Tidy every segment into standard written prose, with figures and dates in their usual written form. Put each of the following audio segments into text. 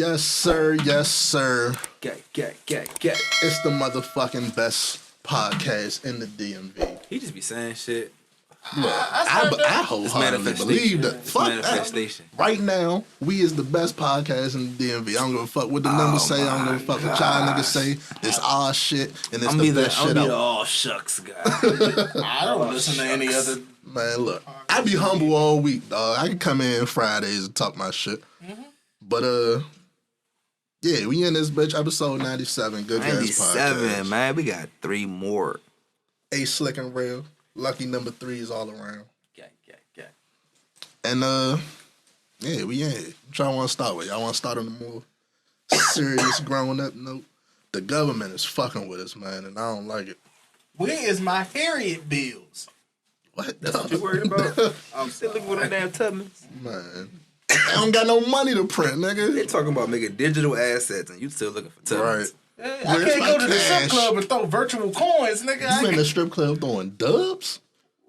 Yes, sir. Yes, sir. Get. It's the motherfucking best podcast in the DMV. He just be saying shit. Look, I wholeheartedly believe that. Fuck manifestation. that. Right now, we is the best podcast in the DMV. I don't give a fuck what the numbers say. I don't give a fuck what y'all niggas say. It's our shit, and it's the best shit out. I'm be the all shucks guy. I don't listen to any other. Man, look, I be humble all week, dog. I can come in Fridays and talk my shit. Mm-hmm. But, yeah, we in this bitch, episode 97, Good Gas Podcast. 97, man. We got 3 more. A Slick and Real. Lucky number 3 is all around. Yeah. And, yeah, we in here. What y'all want to start with? Y'all want to start on a more serious grown-up note? The government is fucking with us, man, and I don't like it. Where is my Harriet bills? What? That's what you worried about? I'm still looking for them damn Tubmans. Man. I don't got no money to print, nigga. They talking about making digital assets, and you still looking for Tubmans. Right. I can't go to the strip club and throw virtual coins, nigga. You in the strip club throwing dubs?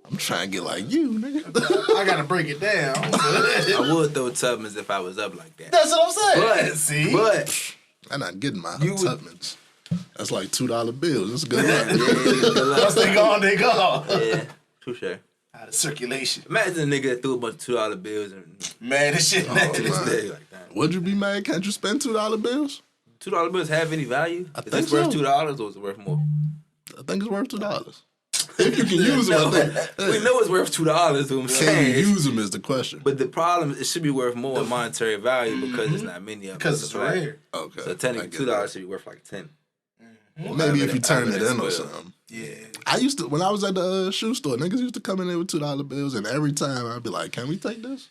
I'm trying to get like you, nigga. I gotta break it down. I would throw Tubmans if I was up like that. That's what I'm saying. But I'm not getting my Tubmans. That's like $2 bills. That's good luck. Once they gone, they gone. Yeah, touche. Out of circulation. Imagine a nigga that threw a bunch of $2 bills and man, this shit this day like that. Would you be mad? Can't you spend $2 bills? $2 bills have any value? I is think it worth so. $2 or is it worth more? I think it's worth $2. If you can use them, we know it's worth $2. Can you use them is the question. But the problem is it should be worth more in monetary value because there's not many of them. Because it's rare. Okay. So technically $2 should be worth like 10. Well, maybe if you turn it in or something. Yeah. I used to, when I was at the shoe store, niggas used to come in there with $2 bills, and every time I'd be like, can we take this?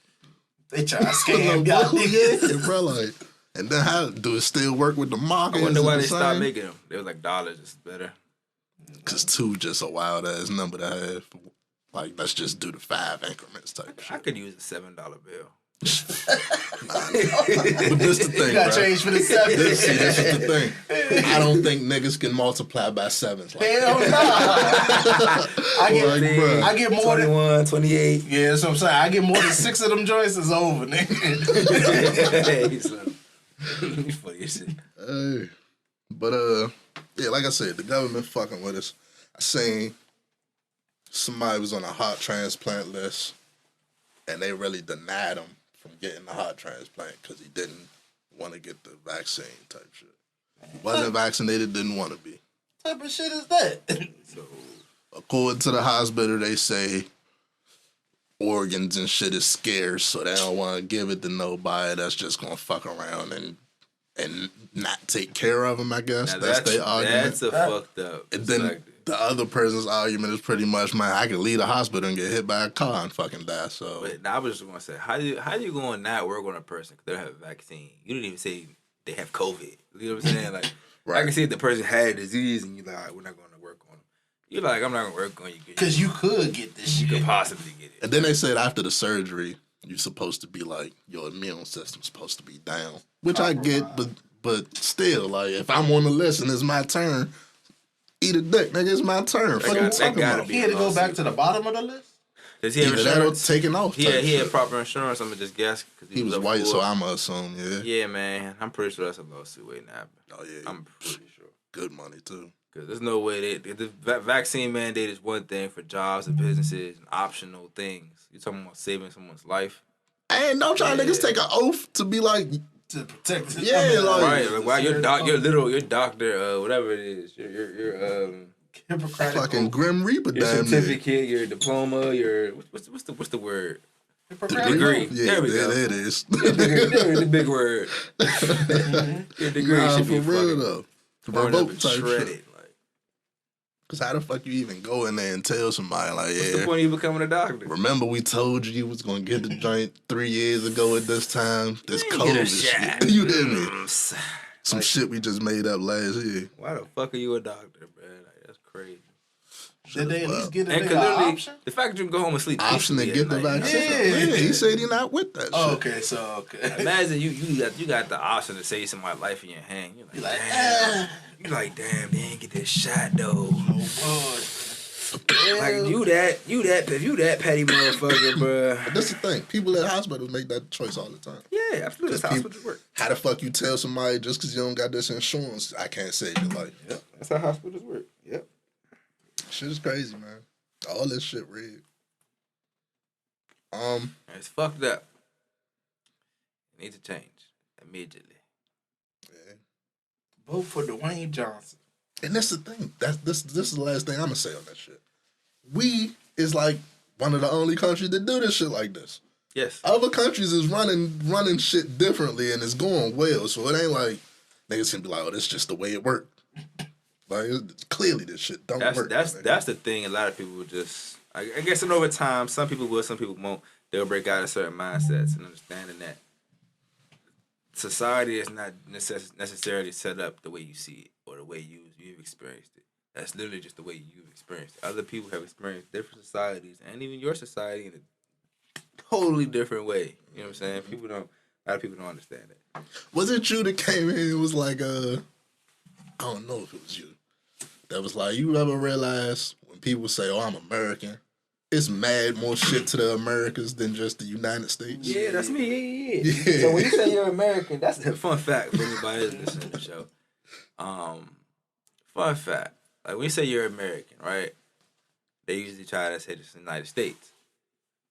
They try to scam y'all. Yeah, bro, like, and then how do it still work with the market? I wonder why they stopped making them. They was like, dollars is better. Because 2 just a wild ass number to have. Like, let's just do the 5 increments type shit. I could use a $7 bill. But this the thing, You got bro. change for the 7. This is the thing. I don't think niggas can multiply by 7s. Like Hell no. I get more 21, than 28. Yeah, that's what I'm saying. I get more than 6 of them joints, it's over, nigga. He's funny as shit. Hey. But, yeah, like I said, the government fucking with us. I seen somebody was on a heart transplant list, and they really denied him from getting the heart transplant because he didn't want to get the vaccine type shit. Wasn't vaccinated, didn't want to be. What type of shit is that? So, according to the hospital, they say organs and shit is scarce, so they don't want to give it to nobody that's just going to fuck around and not take care of them, I guess. Now that's their argument. That's a fucked up. And then the other person's argument is pretty much, man, I could leave the hospital and get hit by a car and fucking die. So, but I was just gonna say, how do you go and not work on a person because they don't have a vaccine? You didn't even say they have COVID. You know what I'm saying? Like, right. I can see if the person had a disease and you're like, all right, we're not going to work on them. You're like, I'm not going to work on you because you could get this shit. You could possibly get it. And then they said after the surgery, you're supposed to be like, your immune system's supposed to be down, which I get, but still, like, if I'm on the list and it's my turn. Eat a dick, nigga. It's my turn. He had to go back to the bottom of the list? Does he have insurance? Taken off. Yeah, he had proper insurance. I'm going to just guess. He was white, so I'm going to assume, yeah. Yeah, man. I'm pretty sure that's a lawsuit waiting to happen. Oh, yeah. I'm pretty sure. Good money, too. Because there's no way the vaccine mandate is one thing for jobs and businesses and optional things. You're talking about saving someone's life. And don't try niggas take an oath to be like... To protect it. Yeah, like... Right, like, wow, your doctor, whatever it is, your Hippocratic fucking Grim Reaper, your damn certificate, your diploma, your what's the word? Degree. Yeah, there we go. There it is. There's the big word. Your degree should be for real though. Revoke type shit. Cause how the fuck you even go in there and tell somebody like, yeah? What's the point of you becoming a doctor? Remember we told you was gonna get the joint 3 years ago at this time. This COVID shit. You hear me? Some shit we just made up last year. Why the fuck are you a doctor, bro? Like, that's crazy. Did they at least get an option? The fact that you can go home and sleep option to get the vaccine. Yeah, he said he not with that shit. Okay, so okay. Imagine you got the option to save somebody's life in your hand. You're like, damn, they ain't get this shot though. Oh boy. Like you that petty motherfucker, bro. But that's the thing. People at hospitals make that choice all the time. Yeah, Yeah, absolutely. That's how hospitals work. How the fuck you tell somebody just because you don't got this insurance, I can't save your life? Yep, that's how hospitals work. Yep. Shit is crazy, man. All this shit rigged. It's fucked up. It needs to change immediately. Yeah. Vote for Dwayne Johnson. And that's the thing. This is the last thing I'm gonna say on that shit. We is like one of the only countries that do this shit like this. Yes. Other countries is running shit differently and it's going well. So it ain't like niggas can be like, oh, that's just the way it worked. Like clearly this shit don't work. That's the thing. A lot of people just. I guess and over time, some people will, some people won't. They'll break out of certain mindsets and understanding that society is not necessarily set up the way you see it or the way you've experienced it. That's literally just the way you've experienced it. Other people have experienced different societies and even your society in a totally different way. You know what I'm saying? A lot of people don't understand it. Was it you that came in and was like, I don't know if it was you. That was like, you ever realize when people say, oh, I'm American, it's mad more shit to the Americas than just the United States? Yeah, that's me. Yeah. So when you say you're American, that's a fun fact for anybody that's listening to the show. Fun fact. Like when you say you're American, right? They usually try to say it's the United States.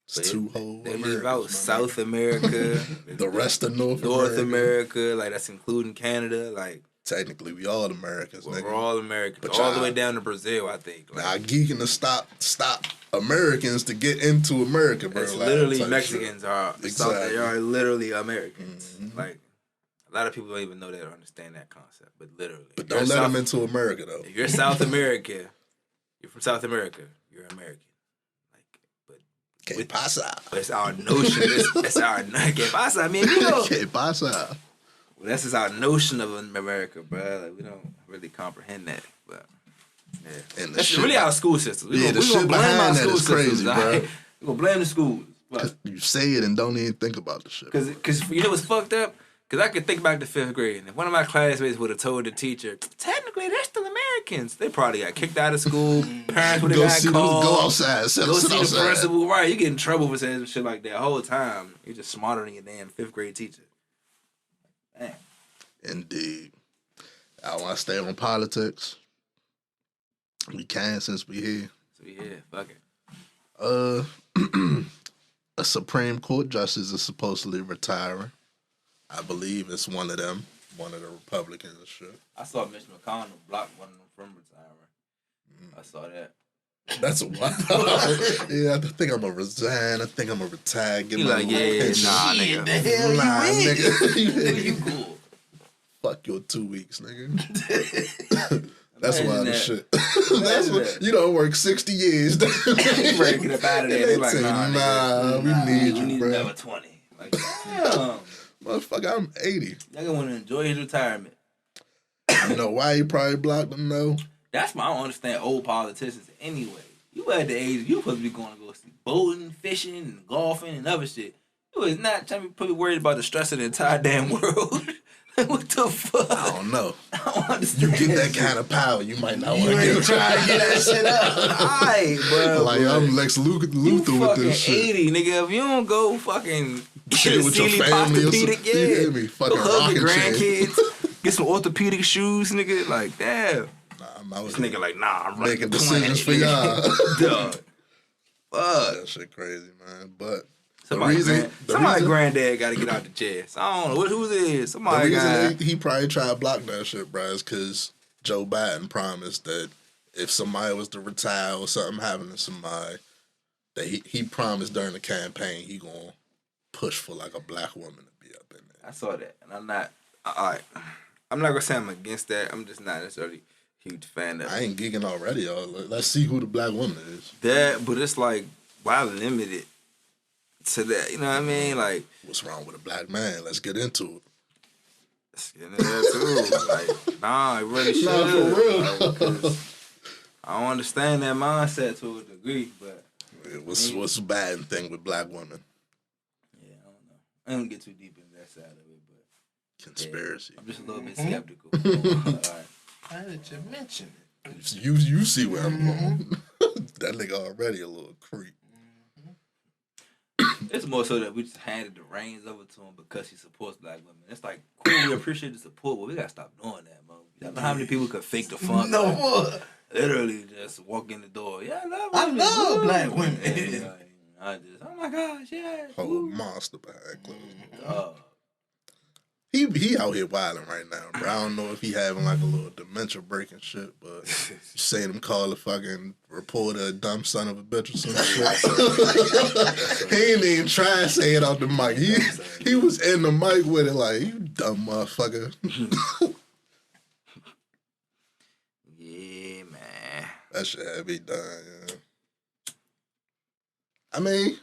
It's two whole They leave out South America. The rest of North America. Like that's including Canada. Like technically, we all Americans. We're all Americans, but all the way down to Brazil, I think. Like, now, geeking to stop Americans to get into America, bro. It's literally Mexicans are exactly. They are literally Americans. Mm-hmm. Like a lot of people don't even know that or understand that concept, but literally. But don't let them into America though. If you're South America, you're from South America. You're American. Que pasa? But it's our notion. It's our que pasa, mi amigo. Que pasa? Well, that's just our notion of America, bro. Like, we don't really comprehend that, but yeah, and that's really our school systems. We gonna blame our school systems. Crazy, bro. We gonna blame the schools. You say it and don't even think about the shit. Because you know what's fucked up? Because I could think back to 5th grade, and if one of my classmates would have told the teacher, technically they're still Americans, they probably got kicked out of school. Parents would have got called. Go outside. Go see the principal. Right, you get in trouble for saying some shit like that the whole time. You're just smarter than your damn 5th grade teacher. Damn. Indeed. I want to stay on politics. We can since we here. So yeah, fuck it. A Supreme Court justice is supposedly retiring. I believe it's one of them, one of the Republicans and shit. I saw Mitch McConnell block one of them from retiring. I saw that. That's a wild. Yeah, I think I'm gonna resign. I think I'm gonna retire. Get you my like, nigga. The hell nigga. You cool. Fuck your 2 weeks, nigga. That's wild as shit. That's what, you don't work 60 years. Breaking up out of there. They like, nah, we need you, bro. Another 20. Like, damn. Motherfucker, I'm 80. Nigga want to enjoy his retirement. You know why he probably blocked them, though? That's why I don't understand old politicians anyway. You at the age, you supposed to be going to go see boating, fishing, and golfing, and other shit. You is not trying to be worried about the stress of the entire damn world. What the fuck? I don't know. I don't understand. You get that kind of power, you might not want to try to get that shit up. Alright, bro. Like, I'm Lex Luthor with this shit. 80, nigga. If you don't go fucking get with your family orthopedic, you hear me? Fucking go hug your grandkids. Get some orthopedic shoes, nigga. Like, damn. This nigga like, I'm making decisions for y'all. Dog. Fuck. That shit crazy, man. But somebody's granddad got to get out the chest. I don't know who's it is. Somebody got. He probably tried to block that shit, bro, is because Joe Biden promised that if somebody was to retire or something happened to somebody, that he promised during the campaign he gonna push for like a black woman to be up in there. I saw that, and I'm not. I'm not gonna say I'm against that. I'm just not necessarily a huge fan of it. I ain't geeking already, y'all. Let's see who the black woman is. That, but it's like, why limit it to that? You know what I mean? Like, what's wrong with a black man? Let's get into it. Let's get into that too. Like, nah, it really should. Nah, for real. Like, I don't understand that mindset to a degree, but what's the bad thing with black women? Yeah, I don't know. I don't get too deep into that side of it, but conspiracy. Yeah, I'm just a little bit skeptical. Right. How did you mention it? You see where I'm going. That nigga already a little creep. It's more so that we just handed the reins over to him because he supports black women. It's like, cool, we appreciate the support, but we gotta stop doing that, man. You don't know how many people could fake the funk. No like, more. Literally just walk in the door. Yeah, I love black women. Yeah, like, oh my gosh, yeah. Whole monster behind closed. He out here wilding right now, bro. I don't know if he having like a little dementia break and shit, but you seen him call a fucking reporter a dumb son of a bitch or some shit. He ain't even try to say it out the mic. He was in the mic with it like, you dumb motherfucker. Yeah, man. That shit had me done, yeah. I mean,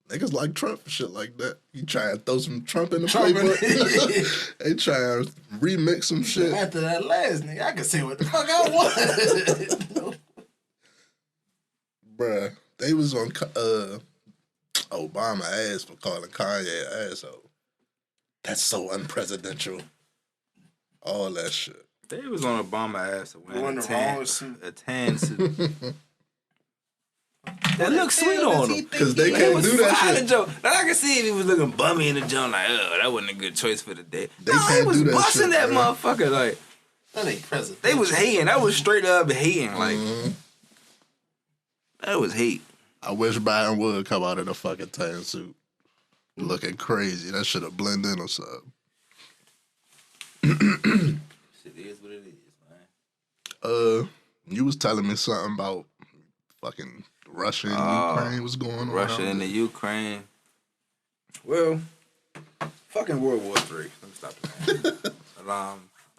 niggas like Trump and shit like that. You try to throw some Trump in the playbook. They try to remix some shit. After that last nigga, I can say what the fuck I want. Bruh, they was on Obama ass for calling Kanye asshole. That's so unpresidential. All that shit. They was on Obama ass wearing a tan suit. That looks sweet on him. Because they can't do that shit. Now, I can see if he was looking bummy in the joint, like, oh, that wasn't a good choice for the day. They can't he was do that busting shit, that bro. motherfucker. Like, That ain't president. they was hating. That was straight up hating. Like, that was hate. I wish Biden would come out in a fucking tan suit. Looking crazy. That should have blended in or something. Shit is what it is, man. You was telling me something about fucking Russia and Ukraine. What's going on? Russia and the Ukraine. Well, fucking World War III. Let me stop that.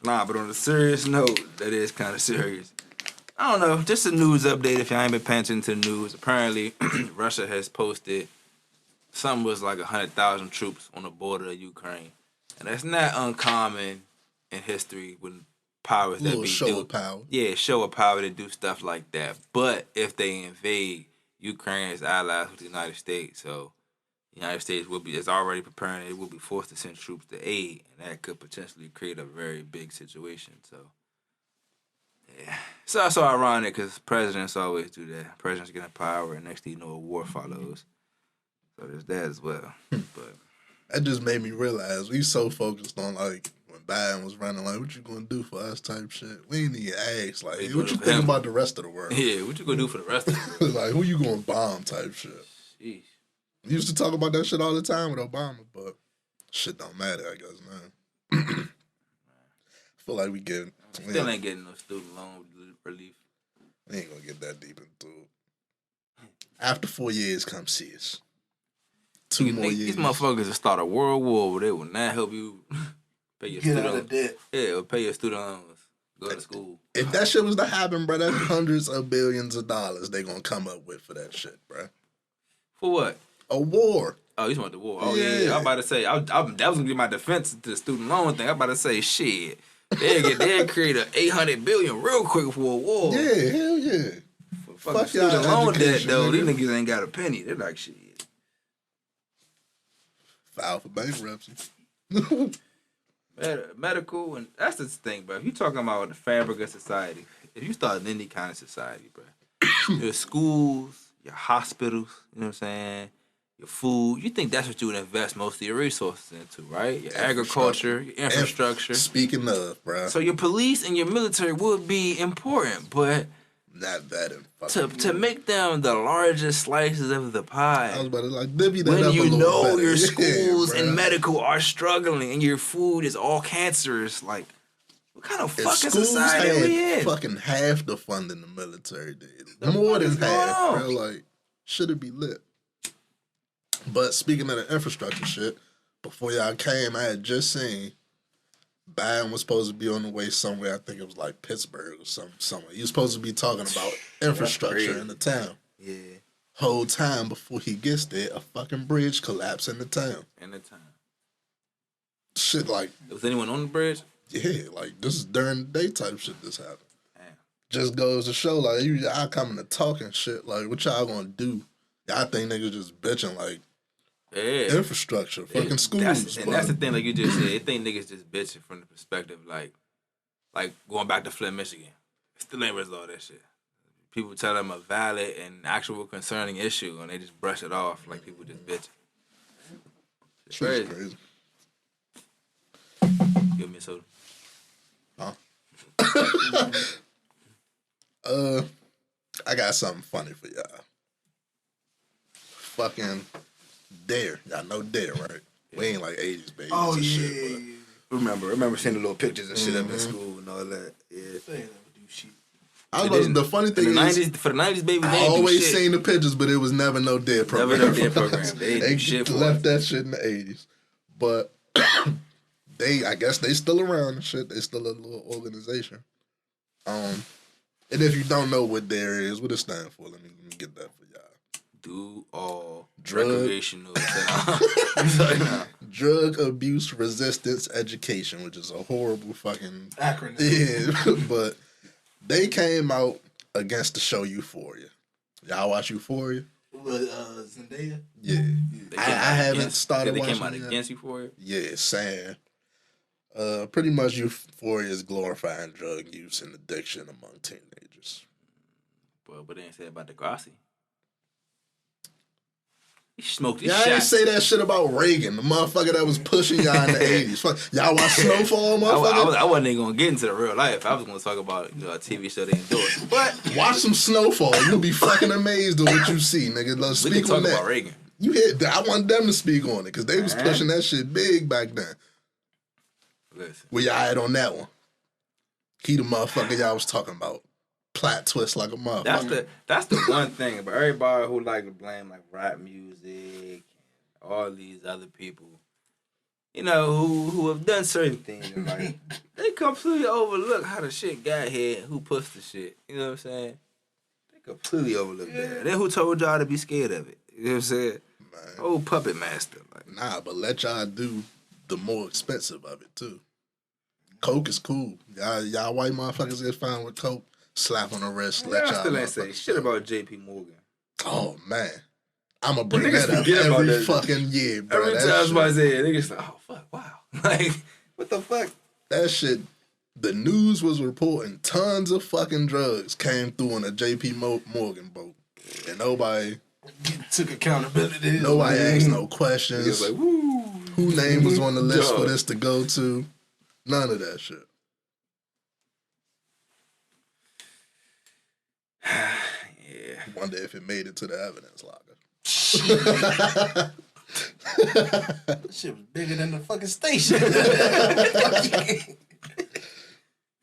But on a serious note, that is kind of serious. I don't know. Just a news update if y'all ain't been paying attention to the news. Apparently, Russia has posted something was like 100,000 troops on the border of Ukraine. And that's not uncommon in history when powers that be show of power. Yeah, show of power to do stuff like that. But if they invade, Ukraine is allies with the United States, so the United States is already preparing. It will be forced to send troops to aid, and that could potentially create a very big situation. So, yeah, it's also ironic because presidents always do that. Presidents get in power, and next thing you know, a war follows. So there's that as well. But that just made me realize we so focused on like when Biden was running, like, what you gonna do for us type shit. We ain't even ask, like, hey, what you think about the rest of the world? Yeah, what you gonna do for the rest of the world? Like, who you gonna bomb type shit. Sheesh. We used to talk about that shit all the time with Obama, but shit don't matter, I guess, man. I feel like we still ain't getting no student loan relief. We ain't gonna get that deep into it. After 4 years, come see us. 2 more years. These motherfuckers will start a world war where they will not help you pay your Get student out of debt. Yeah, it'll pay your student loans. Go to school. If that shit was to happen, bro, that's hundreds of billions of dollars they gonna come up with for that shit, bro. For what? A war. Oh, you want the war? Oh yeah. I'm about to say that was gonna be my defense to the student loan thing. I'm about to say shit. They'll create a $800 billion real quick for a war. Yeah, hell yeah. For fucking student loan debt though, these niggas ain't got a penny. They're like shit. File for bankruptcy. Medical, and that's the thing, bro. If you talking about the fabric of society, if you start in any kind of society, bro, your schools, your hospitals, you know what I'm saying, your food, you think that's what you would invest most of your resources into, right? Your agriculture, your infrastructure. Speaking of, bro. So your police and your military would be important, but not that to make them the largest slices of the pie. I was about to like divvy that when up you a know better. your schools Yeah, and medical are struggling and your food is all cancerous, like what kind of fucking society are we in? Fucking half the funding the military did. More than half, bro. Like, should it be lit? But speaking of the infrastructure shit, before y'all came, I had just seen Biden was supposed to be on the way somewhere. I think it was like Pittsburgh or somewhere. He was supposed to be talking about infrastructure in the town. Yeah. Whole time before he gets there, a fucking bridge collapsed in the town. Shit like... Was anyone on the bridge? Yeah, like this is during the day type shit this happened. Damn. Just goes to show, like, y'all coming to talk and shit. Like, what y'all gonna do? Y'all think niggas just bitching, like, infrastructure, fucking schools. That's the thing, like you just said. They think niggas just bitching from the perspective, like going back to Flint, Michigan. Still ain't resolved that shit. people tell them a valid and actual concerning issue, and they just brush it off like people just bitch. It's Shit's crazy. Give me a soda. I got something funny for y'all. Fucking Dare. Y'all know Dare, right? We ain't like 80s babies and shit. But Remember seeing the little pictures and shit up in school and all that. Yeah. They ain't never do shit. The funny thing is, for the 90s baby, I they ain't do always shit. seen the pictures, but it was never no Dare program. Never no Dare program. They ain't do shit for left us. that shit in the 80s. But I guess they still around and shit. They still a little organization. And if you don't know what Dare is, what it stand for, let me get that for y'all. Do all Drug- recreational. Drug Abuse Resistance Education, which is a horrible fucking Acronym. yeah. But they came out against the show Euphoria. Y'all watch Euphoria? With Zendaya? Yeah. I haven't started They watching came out it yet. against Euphoria? Yeah, Sam. Pretty much Euphoria is glorifying drug use and addiction among teenagers. But they ain't say about Degrassi. He smoked his Y'all ain't shots. say that shit about Reagan, the motherfucker that was pushing y'all in the 80s. Fuck, y'all watch Snowfall, motherfucker? I wasn't even gonna get into the real life. I was gonna talk about a TV show they endorsed. But Watch some Snowfall. You'll be fucking amazed at what you see, nigga. Let's we speak can on talk that. about Reagan. You hit. I want them to speak on it because they was pushing that shit big back then. Listen. Where y'all at on that one? He the motherfucker y'all was talking about. Plot twist like a motherfucker. That's the one thing about everybody who like to blame like rap music and all these other people, you know, who have done certain things and like they completely overlook how the shit got here and who pushed the shit. You know what I'm saying? They completely overlook that. And then who told y'all to be scared of it? You know what I'm saying? Man. Oh, puppet master. Like, Nah, but let y'all do the more expensive of it too. Coke is cool. Y'all white motherfuckers get fine with Coke. Slap on the wrist. Let y'all y'all still ain't say motherfuckers shit know. about J.P. Morgan. Oh man, I'ma bring Niggas that up forget about every that. fucking year, bro. Every That time shit- somebody say it, niggas like, oh fuck, wow. Like, what the fuck? That shit, the news was reporting tons of fucking drugs came through on a J.P. Morgan boat. And nobody Took accountability. asked no Niggas questions. like, woo. Who name was on the list for Dog. this to go to? None of that shit. Yeah. Wonder if it made it to the evidence locker. That shit was bigger than the fucking station.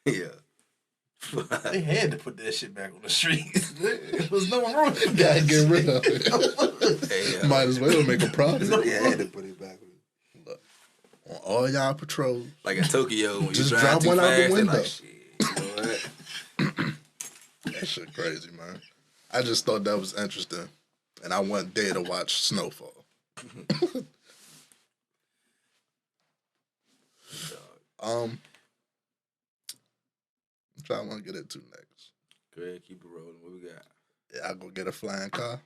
Yeah. They had to put that shit back on the streets. There was no room for Gotta that. get rid of it. Hey, Might as well make a profit. yeah, I had to put it back. Look, on all y'all patrols, Like in Tokyo, when you Just drive drop too one out the fast, they window. like, shit, you know what? that shit crazy, man. I just thought that was interesting. And I went there to watch Snowfall. What y'all want to get into next? Go ahead, keep it rolling. What we got? Yeah, I go get a flying car.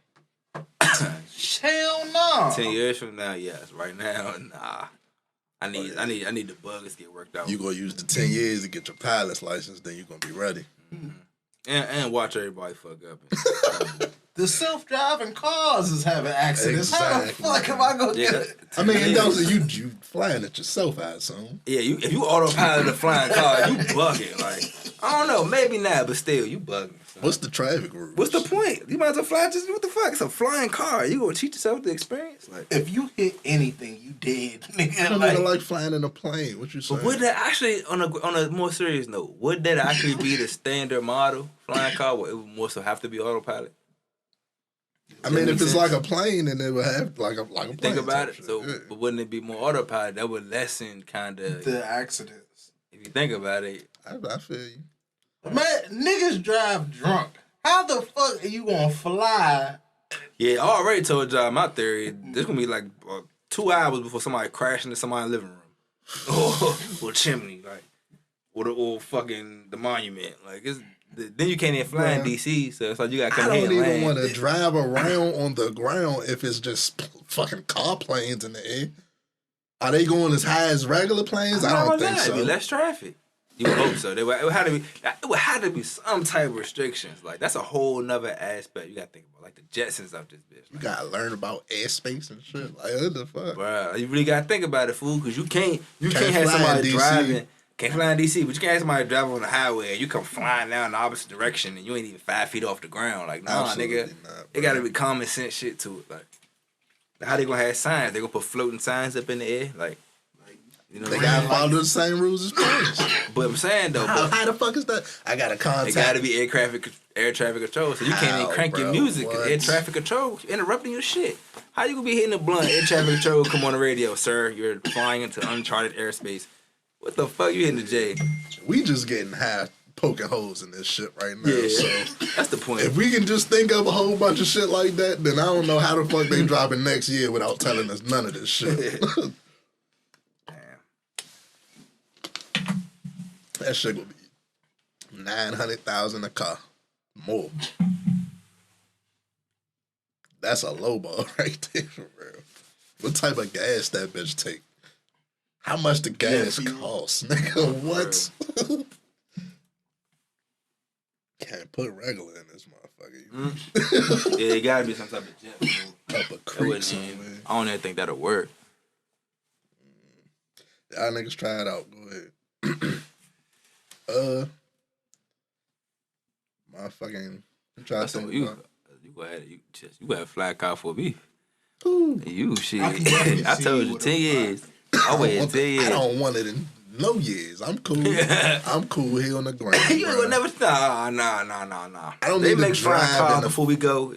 Hell no. 10 years from now, yes. Right now, nah. I need the bugs to get worked out. You gonna use the 10 years to get your pilot's license, then you gonna be ready. And watch everybody fuck up. The self-driving cars is having accidents. How the Exactly. fuck am I gonna Yeah, get it? I mean, it don't you flying it yourself, I assume. yeah. If you autopilot a flying car, you bugging. Like, I don't know, maybe not, but still, you bugging. son. What's the traffic rules? What's the point? You might as well fly. Just what the fuck? It's a flying car. You gonna cheat yourself the experience? Like, If you hit anything, you dead, nigga. I don't Like, like flying in a plane. What you saying? but would that actually, on a more serious note, would that actually be the standard model flying car? Where it would more so have to be autopilot? I mean, That if makes it's sense. like a plane, then it would have like a plane. Think about type it. shit. So, Yeah. but wouldn't it be more autopilot? That would lessen kind of. the accidents. If you think about it, I feel you. Man, niggas drive drunk. How the fuck are you gonna fly? yeah, I already told y'all my theory. This gonna be like 2 hours before somebody crash into somebody's living room, or chimney, like, or fucking the monument. Like, it's then you can't even fly in Bruh. DC. So it's like you gotta I come here don't and even land. want to drive around on the ground if it's just fucking car planes in the air. Are they going as high as regular planes? I don't think so. It'd be less traffic. You would hope so. It would have to be some type of restrictions. Like that's a whole nother aspect you gotta think about. Like the Jetsons of this bitch. You gotta learn about airspace and shit. Like what the fuck? Bruh, you really gotta think about it, fool, because you can't have fly in somebody DC. driving. Can't fly in DC, but you can't have somebody driving on the highway and you come flying down the opposite direction and you ain't even 5 feet off the ground. Like, nah, Absolutely nigga. not, It gotta be common sense shit to it. Like, how they gonna have signs? They gonna put floating signs up in the air? Like, you know, They gotta follow the same rules as planes. But I'm saying though, How the fuck is that? I gotta contact. it gotta be air traffic control, so you can't even crank your music. 'Cause What? air traffic control interrupting your shit. How you gonna be hitting a blunt? Air traffic control, come on the radio, sir. You're flying into uncharted airspace. What the fuck you hitting the J? We just getting high, poking holes in this shit right now. Yeah, So that's the point. if we can just think of a whole bunch of shit like that, then I don't know how the fuck they dropping next year without telling us none of this shit. That shit will be 900,000 a car, more. That's a low ball right there for real. What type of gas that bitch take? How much the gas cost, nigga? What? Can't put regular in this motherfucker. Yeah, it gotta be some type of jet fuel. Couple creeks somewhere. I don't even think that'll work. Y'all niggas try it out. Go ahead. Motherfucking. I'm trying to think. You go ahead. You got a fly car for me. Ooh. You shit. I can definitely I see told you you with 10 a years. I waited 10 years. I don't want it in no years. I'm cool. I'm cool here on the ground. You ain't bro. gonna never nah. I don't They need to make flying drive cars in a- before we go.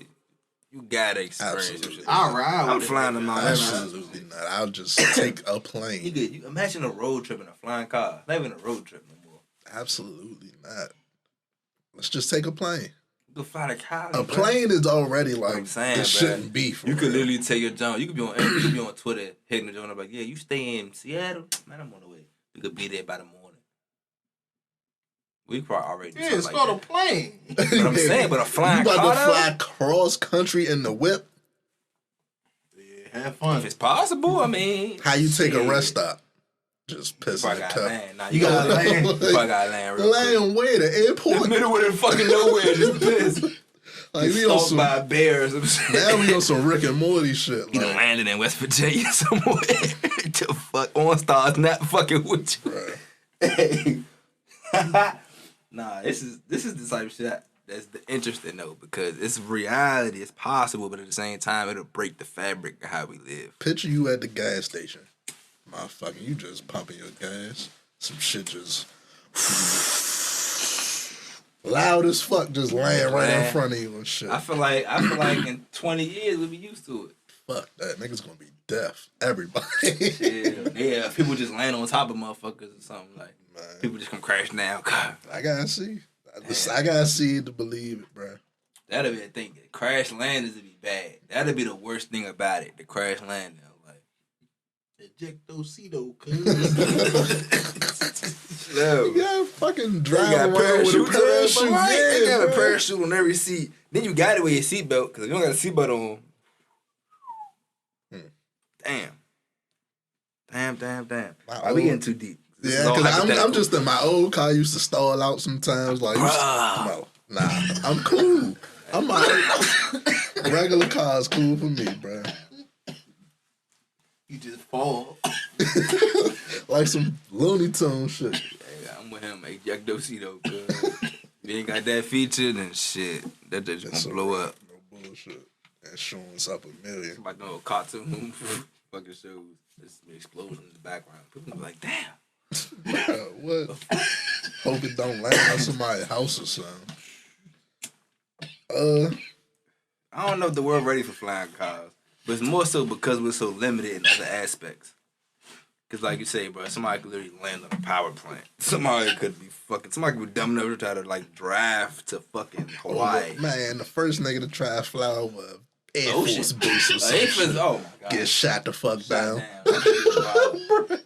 You gotta experience some Absolutely. shit. I'll ride I'm with it. flying them out. Absolutely not. I'll just take a You plane. good. You imagine a road trip in a flying car. Not even a road trip no more. Absolutely not. Let's just take a plane. You can fly to Cali. A bro. plane is already like I'm saying, it bruh. shouldn't be. For You could real. literally tell your John. You could be on Twitter hitting the joint up like, yeah, you stay in Seattle, man. I'm on the way. You could be there by the morning. We probably already do Yeah, something it's like called that. a plane. But I'm saying, but a flying You about car, to though? fly cross country in the whip? Yeah, have fun. If it's possible, I mean, How you take a shit. rest stop? Just You piss in probably the got cup. land. Nah, You gotta land. You probably got land real quick. Land where? The In the airport? middle of the fucking nowhere, just pissed. Like we Get on stalked some, by bears. I'm saying. now we on some Rick and Morty shit. You done Like, landed in West Virginia somewhere. The fuck, OnStar's not fucking with you. bruh. Hey. Nah, this is the type of shit that's the interesting though, because it's reality, it's possible, but at the same time, it'll break the fabric of how we live. Picture you at the gas station. Motherfucker, you just pumping your gas. Some shit just loud as fuck, just laying right in Man. front of you and shit. I feel like in 20 years we'll be used to it. Fuck that. Niggas gonna be deaf. Everybody. Yeah, people just land on top of motherfuckers or something like. Man. People just come crash down. God, I gotta see. I gotta see it to believe it, bro. that'll be the thing. Crash landings would be bad. That'll be the worst thing about it. The crash landing. Like, Ejectocito, no. You gotta fucking They drive got around with a parachutes, parachute. right? They got a bro. parachute on every seat. Then you got to wear your seatbelt because if you don't got a seatbelt on. Damn. Why we getting too deep? This is Yeah, all because I'm hypothetical. just in my old car. I used to stall out sometimes. Like, Bruh. no, nah, I'm cool. I'm alright. Regular cars cool for me, bro. You just fall. Like some Looney Tunes shit. Hey, I'm with him, Ejectocito. If you ain't got that feature, then shit, that just That's gonna blow alright. up. No bullshit. Insurance up $1 million. Somebody know a cartoon fucking shows. There's an explosion in the background. People gonna be like, damn. Bruh, what? Hope it don't land on somebody's house or something. I don't know if the world ready for flying cars, but it's more so because we're so limited in other aspects. Cause like you say, bro, somebody could literally land on a power plant. Somebody could be dumb enough to try to like drive to fucking Hawaii. Man, the first nigga to try to fly over Air Ocean. Force Base or some Air Force- shit. oh my god. Get shot the fuck down.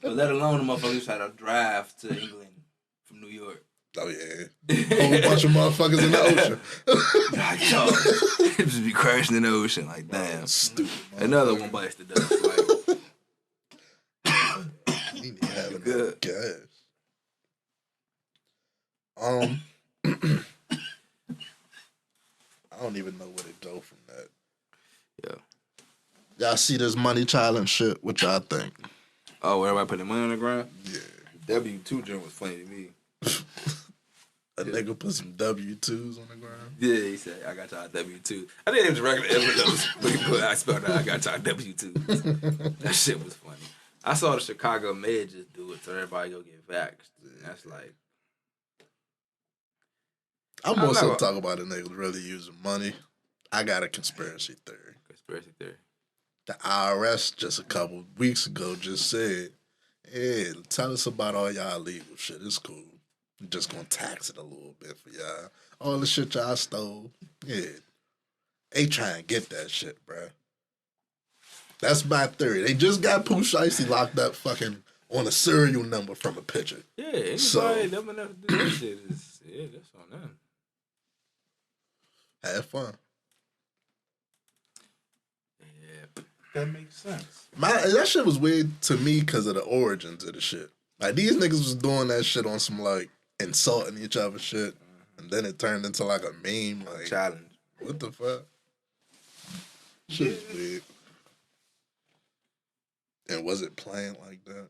But let alone the motherfuckers try to drive to England from New York. Oh yeah, whole bunch of motherfuckers in the ocean. Like, yo, just be crashing in the ocean. Like, damn. Stupid. Another one bites the dust. Like, He need to have enough Good. gas. I don't even know where to go from that. Yeah. Y'all see this money challenge shit? What y'all think? Oh, everybody putting money on the ground? Yeah. W2 joint was funny to me. A nigga put some W-2s on the ground. Yeah, he said, I got y'all W2. I think it was regular envelopes, but I spelled out, I got y'all W2. That shit was funny. I saw the Chicago mayor just do it so everybody go get vaxxed. And that's like... I'm also talking about a nigga really using money. I got a conspiracy theory. Conspiracy theory. The IRS just a couple weeks ago just said, "Yeah, tell us about all y'all illegal shit. It's cool. We're just gonna tax it a little bit for y'all. All the shit y'all stole. Yeah, they trying to get that shit, bruh. That's my theory. They just got Pooh Shiesty locked up fucking on a serial number from a picture. Yeah, anybody that would never do that shit is, yeah, that's on them. Have fun. Yeah. That makes sense. That shit was weird to me because of the origins of the shit. Like, these niggas was doing that shit on some, like, insulting each other shit. And then it turned into, like, a meme. Like, Challenge. What the fuck? Shit is weird. And was it playing like that?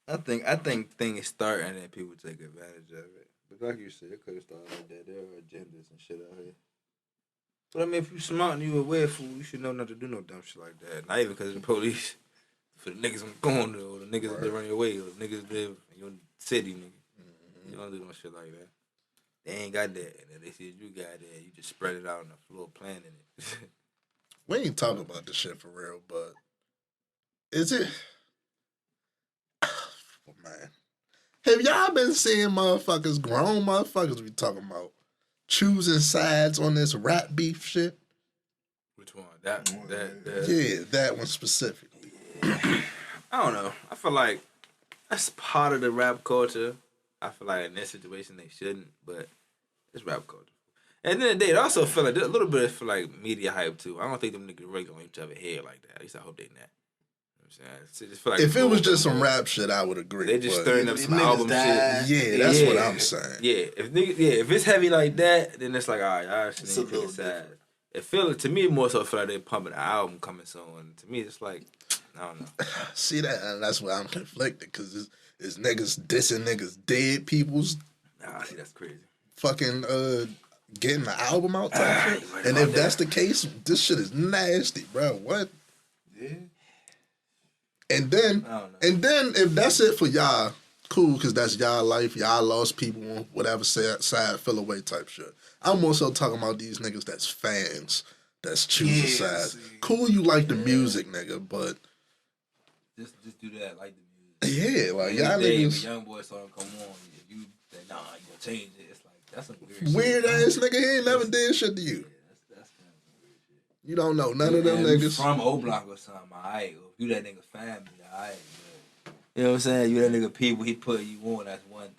I think things start and then people take advantage of it. But like you said, it could have started like that. There are agendas and shit out here. But I mean, if you smart and you aware fool, you should know not to do no dumb shit like that. Not even because of the police. For the niggas on the corner or the niggas that run your way or the niggas live in your city, nigga. Mm-hmm. You don't do no shit like that. They ain't got that. And then they see you got that. You just spread it out on the floor planning it. We ain't talking about this shit for real, but is it? Oh, man. Have y'all been seeing motherfuckers, grown motherfuckers we talking about, choosing sides on this rap beef shit? Which one? That. Yeah, that one specifically. I don't know. I feel like that's part of the rap culture. I feel like in this situation they shouldn't, but it's rap culture. And at the end of the day, it also feel like a little bit of like media hype too. I don't think them niggas really on each other head like that. At least I hope they not. You know what I'm saying? Just feel like if it was just some rap shit, I would agree. They just stirring up some album shit. Yeah, that's what I'm saying. Yeah, if it's heavy like that, then it's like, all right, y'all shouldn't pick a side. It feel to me more so feel like they pumping an album coming soon. To me, it's like, I don't know. See that, and that's why I'm conflicted because it's niggas dissing niggas dead people's. Nah, see that's crazy. Fucking getting the album out type shit. And if that's the case, this shit is nasty, bro. What? Yeah. And then if that's it for y'all, cool, because that's y'all life. Y'all lost people on whatever side fell away type shit. I'm also talking about these niggas that's fans, that's choosing sides. Cool, you like the music, nigga, but just do that, like the music. Yeah, like y'all niggas. If a young boy song come on, if you say nah, you gonna change it. It's like that's some weird ass nigga. He ain't never did shit to you. Yeah, that's kind of weird shit. You don't know none of them niggas from O Block or something. Alright, or if you that nigga family, alright. You know what I'm saying? You that nigga people he put you on. That's one thing.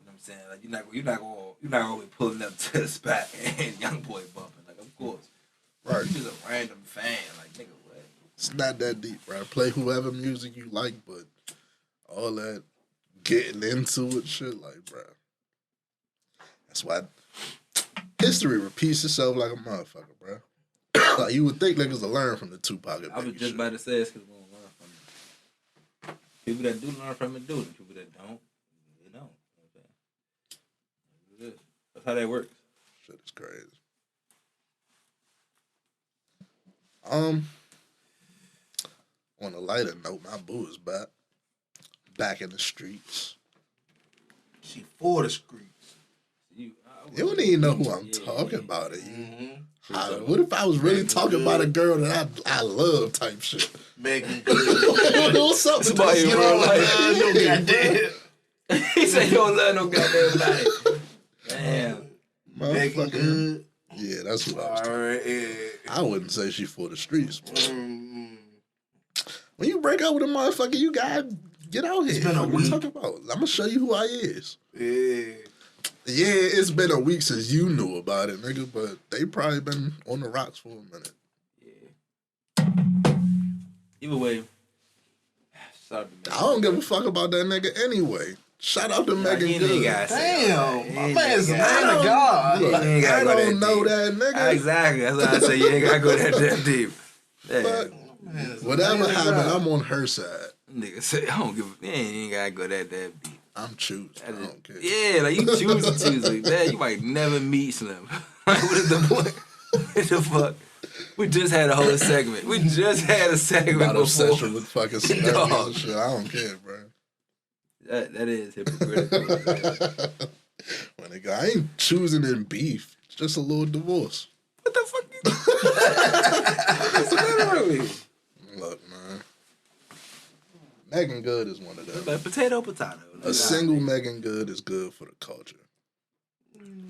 You know what I'm saying? Like you're not gonna be pulling up to the spot and young boy bumping. Like of course, right? You just a random fan. Like nigga, what? It's not that deep, bro. Play whoever music you like, but all that getting into it, shit, like, bro. That's why history repeats itself like a motherfucker, bro. Like you would think niggas will learn from the Tupac. I was just about to say it's because we don't learn from it. People that do learn from it do. The people that don't, they don't. Okay. That's how that works. Shit is crazy. On a lighter note, my boo is back in the streets. She for the streets. You don't even know who I'm talking about. What if I was really talking about a girl that I love type shit? Megan Something somebody in real life. No goddamn. He said you don't love no goddamn body. Damn. Megan Good. Yeah, that's what I was talking about. I wouldn't say she for the streets. When you break up with a motherfucker, you gotta get out here. It's been a week. What you talking about? I'm gonna show you who I is. Yeah. Yeah, it's been a week since you knew about it, nigga, but they probably been on the rocks for a minute. Yeah. Either way, I don't give a fuck about that nigga anyway. Shout out to Megan Good. Damn, my man's a man of God. Look, I don't know that nigga. Exactly. That's why I say you ain't gotta go that damn deep. But whatever happened, I'm on her side. Nigga say I don't give a you ain't gotta go that damn deep. I'm choosing. I don't care. Yeah, like you choosing. Man, you might never meet Slim. What is the point? What the fuck? We just had a whole segment. About obsession with fucking celebrities and shit. I don't care, bro. That is hypocritical. When they go, I ain't choosing in beef. It's just a little divorce. What the fuck you literally? Look, man. Megan Good is one of them. Like potato. A single Megan Good is good for the culture.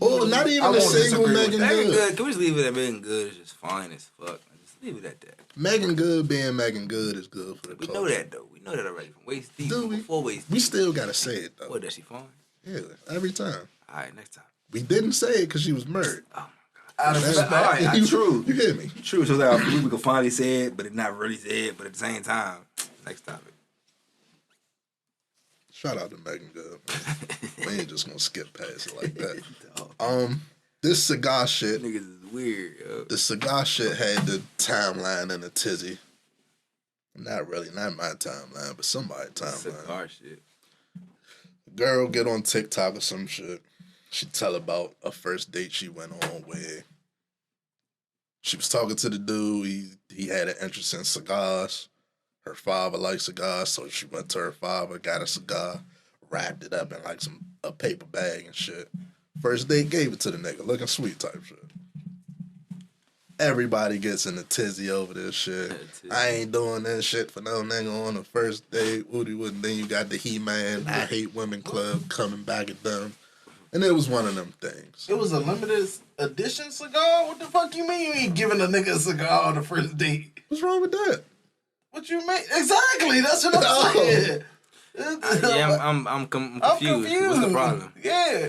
Oh, not even a single Megan Good. Can we just leave it at Megan Good is just fine as fuck. Just leave it at that. Megan Good being Megan Good is good for the culture. We know that though. We know that already from waist deep. Before waist deep. We still gotta say it though. What, that she fine? Yeah, every time. All right, next time. We didn't say it because she was married. Oh my God. All right, true. You hear me? True. So that we could finally say it, but it's not really said. But at the same time, next topic. Shout out to Megan Good. We ain't just gonna skip past it like that. This cigar shit. Niggas is weird. Yo. The cigar shit had the timeline in a tizzy. Not really, not my timeline, but somebody's timeline. Cigar shit. Girl get on TikTok or some shit. She tell about a first date she went on where she was talking to the dude. He had an interest in cigars. Her father liked cigars, so she went to her father, got a cigar, wrapped it up in like a paper bag and shit. First date, gave it to the nigga, looking sweet type shit. Everybody gets in a tizzy over this shit. I ain't doing that shit for no nigga on the first date. Woody wouldn't. Then you got the He-Man, I Hate Women Club coming back at them. And it was one of them things. It was a limited edition cigar? What the fuck you mean you ain't giving a nigga a cigar on the first date? What's wrong with that? What you mean? Exactly, that's what I'm saying. I'm confused. What's the problem? Yeah.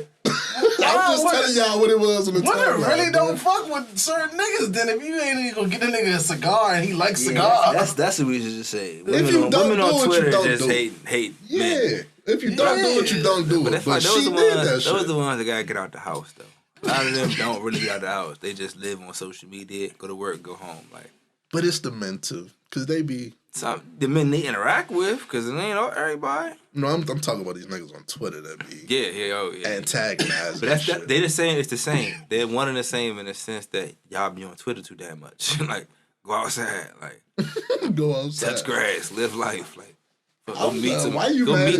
I'm just telling y'all what it was on the timeline. Women really don't fuck with certain niggas then if you ain't even gonna get a nigga a cigar and he likes cigars. That's what we should just say. Women on Twitter just hate yeah. men. If you don't do it, you don't do it. But she did that shit. Those are the ones that gotta get out the house though. A lot of them don't really get out the house. They just live on social media, go to work, go home. Like, but it's the men too, cause they be the men they interact with, cause it ain't everybody. No, I'm talking about these niggas on Twitter that be antagonizing. But that's they the same. It's the same. They're one and the same in the sense that y'all be on Twitter too damn much. Like, go outside, like go outside, touch grass, live life, like. Go meet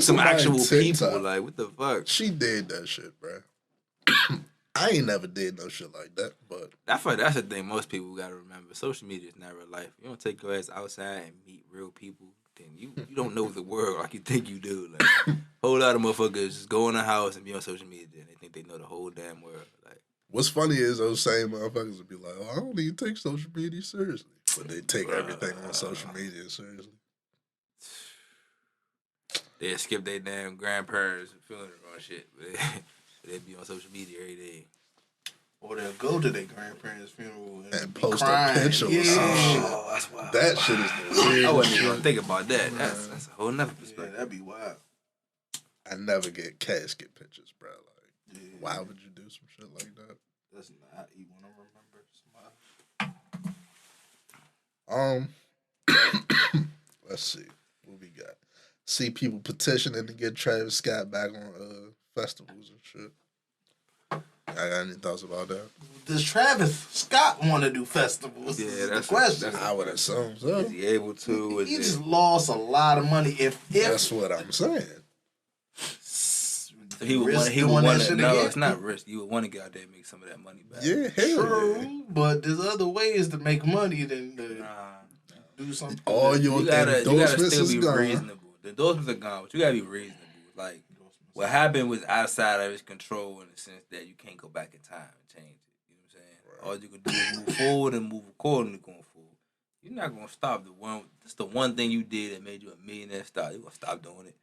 some actual people. Like, what the fuck? She did that shit, bro. I ain't never did no shit like that, but I feel like that's the thing most people gotta remember. Social media is not real life. You don't take your ass outside and meet real people, then you don't know the world like you think you do. Like, a whole lot of motherfuckers just go in the house and be on social media and they think they know the whole damn world. Like, what's funny is those same motherfuckers would be like, "Oh, I don't even take social media seriously," but they take everything on social media seriously. They skip their damn grandparents' funeral and shit, but they be on social media every day. Or they'll go to their grandparents' funeral and post a picture or some shit. Oh, that's wild. That shit is the weirdest. I wasn't even think about that. That's a whole nother perspective. Yeah, that'd be wild. I never get casket pictures, bro. Like, why would you do some shit like that? That's not even remember. Let's see what we got. See people petitioning to get Travis Scott back on festivals and shit. I got any thoughts about that? Does Travis Scott want to do festivals? Yeah, that's the question. I would assume so. Is he able to? He just lost a lot of money. If that's what I'm saying. He would want to. No, it's not risk. You would want to get out there and make some of that money back. Yeah, true. But there's other ways to make money than to do something. All your endorsements still be is gone. reasonable. The endorsements are gone, but you gotta be reasonable. Like, what happened was outside of his control in the sense that you can't go back in time and change it. You know what I'm saying? Right. All you can do is move forward and move accordingly going forward. You're not gonna stop the one. That's the one thing you did that made you a millionaire. You're gonna stop doing it.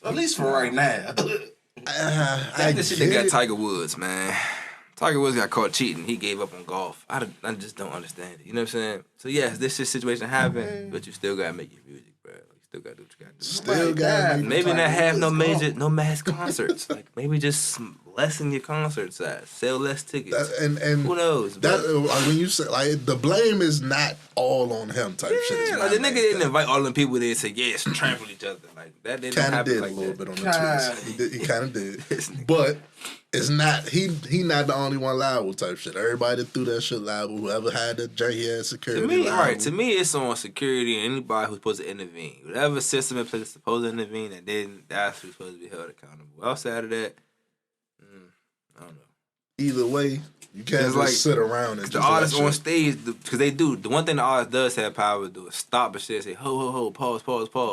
At least for right now. That's the shit that got Tiger Woods, man. Tiger Woods got caught cheating. He gave up on golf. I just don't understand it. You know what I'm saying? So yes, this situation happened, but you still gotta make your music, bro. You Still gotta do what you gotta do. Still got maybe not have no mass concerts. Like maybe just lessen your concert size, sell less tickets. And who knows? That like when you say like the blame is not all on him type shit. Yeah, like the nigga didn't invite all them people there and say yes, trample each other like that. Didn't happen like that. Did a little bit on the tweets. He kind of did, but it's not he not the only one liable type shit. Everybody that threw that shit liable. Whoever had the janky ass security. To me, it's on security and anybody who's supposed to intervene. Whatever system in place is supposed to intervene and didn't, that's who's supposed to be held accountable. Outside of that, I don't know. Either way, you can't just sit around and the artists on stage, because they do. The one thing the artist does have power to do is stop and shit and say, ho, pause.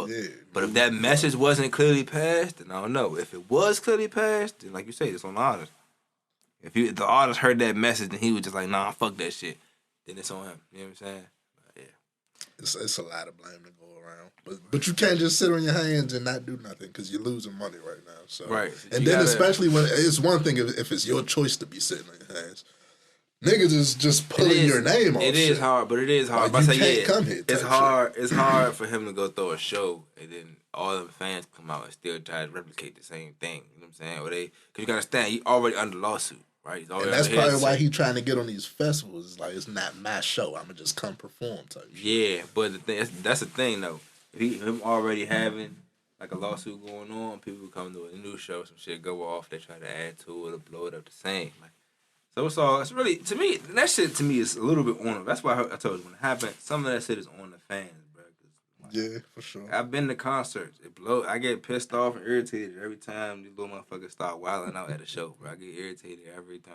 Yeah, but if that message wasn't clearly passed, then I don't know. If it was clearly passed, then like you say, it's on the artist. If the artist heard that message and he was just like, nah, fuck that shit, then it's on him. You know what I'm saying? Yeah. It's a lot of blame to go around. But you can't just sit on your hands and not do nothing because you're losing money right now. So. Right. And then especially when it's one thing if it's your choice to be sitting on your hands. Niggas is just pulling your name off. It is hard, but it is hard. Like, you can't come here. It's hard. It's hard for him to go throw a show and then all the fans come out and still try to replicate the same thing. You know what I'm saying? Because you gotta understand, he already under lawsuit, right? And that's probably why he trying to get on these festivals. It's like, it's not my show. I'ma just come perform type shit. Yeah, but that's the thing though. Him already having like a lawsuit going on, people come to a new show, some shit go off, they try to add to it or blow it up the same. Like, so it's really, to me, that shit to me is a little bit on. That's why I told you when it happened, some of that shit is on the fans, bro. Yeah, for sure. I've been to concerts. I get pissed off and irritated every time these little motherfuckers start wilding out at a show, bro. I get irritated every time.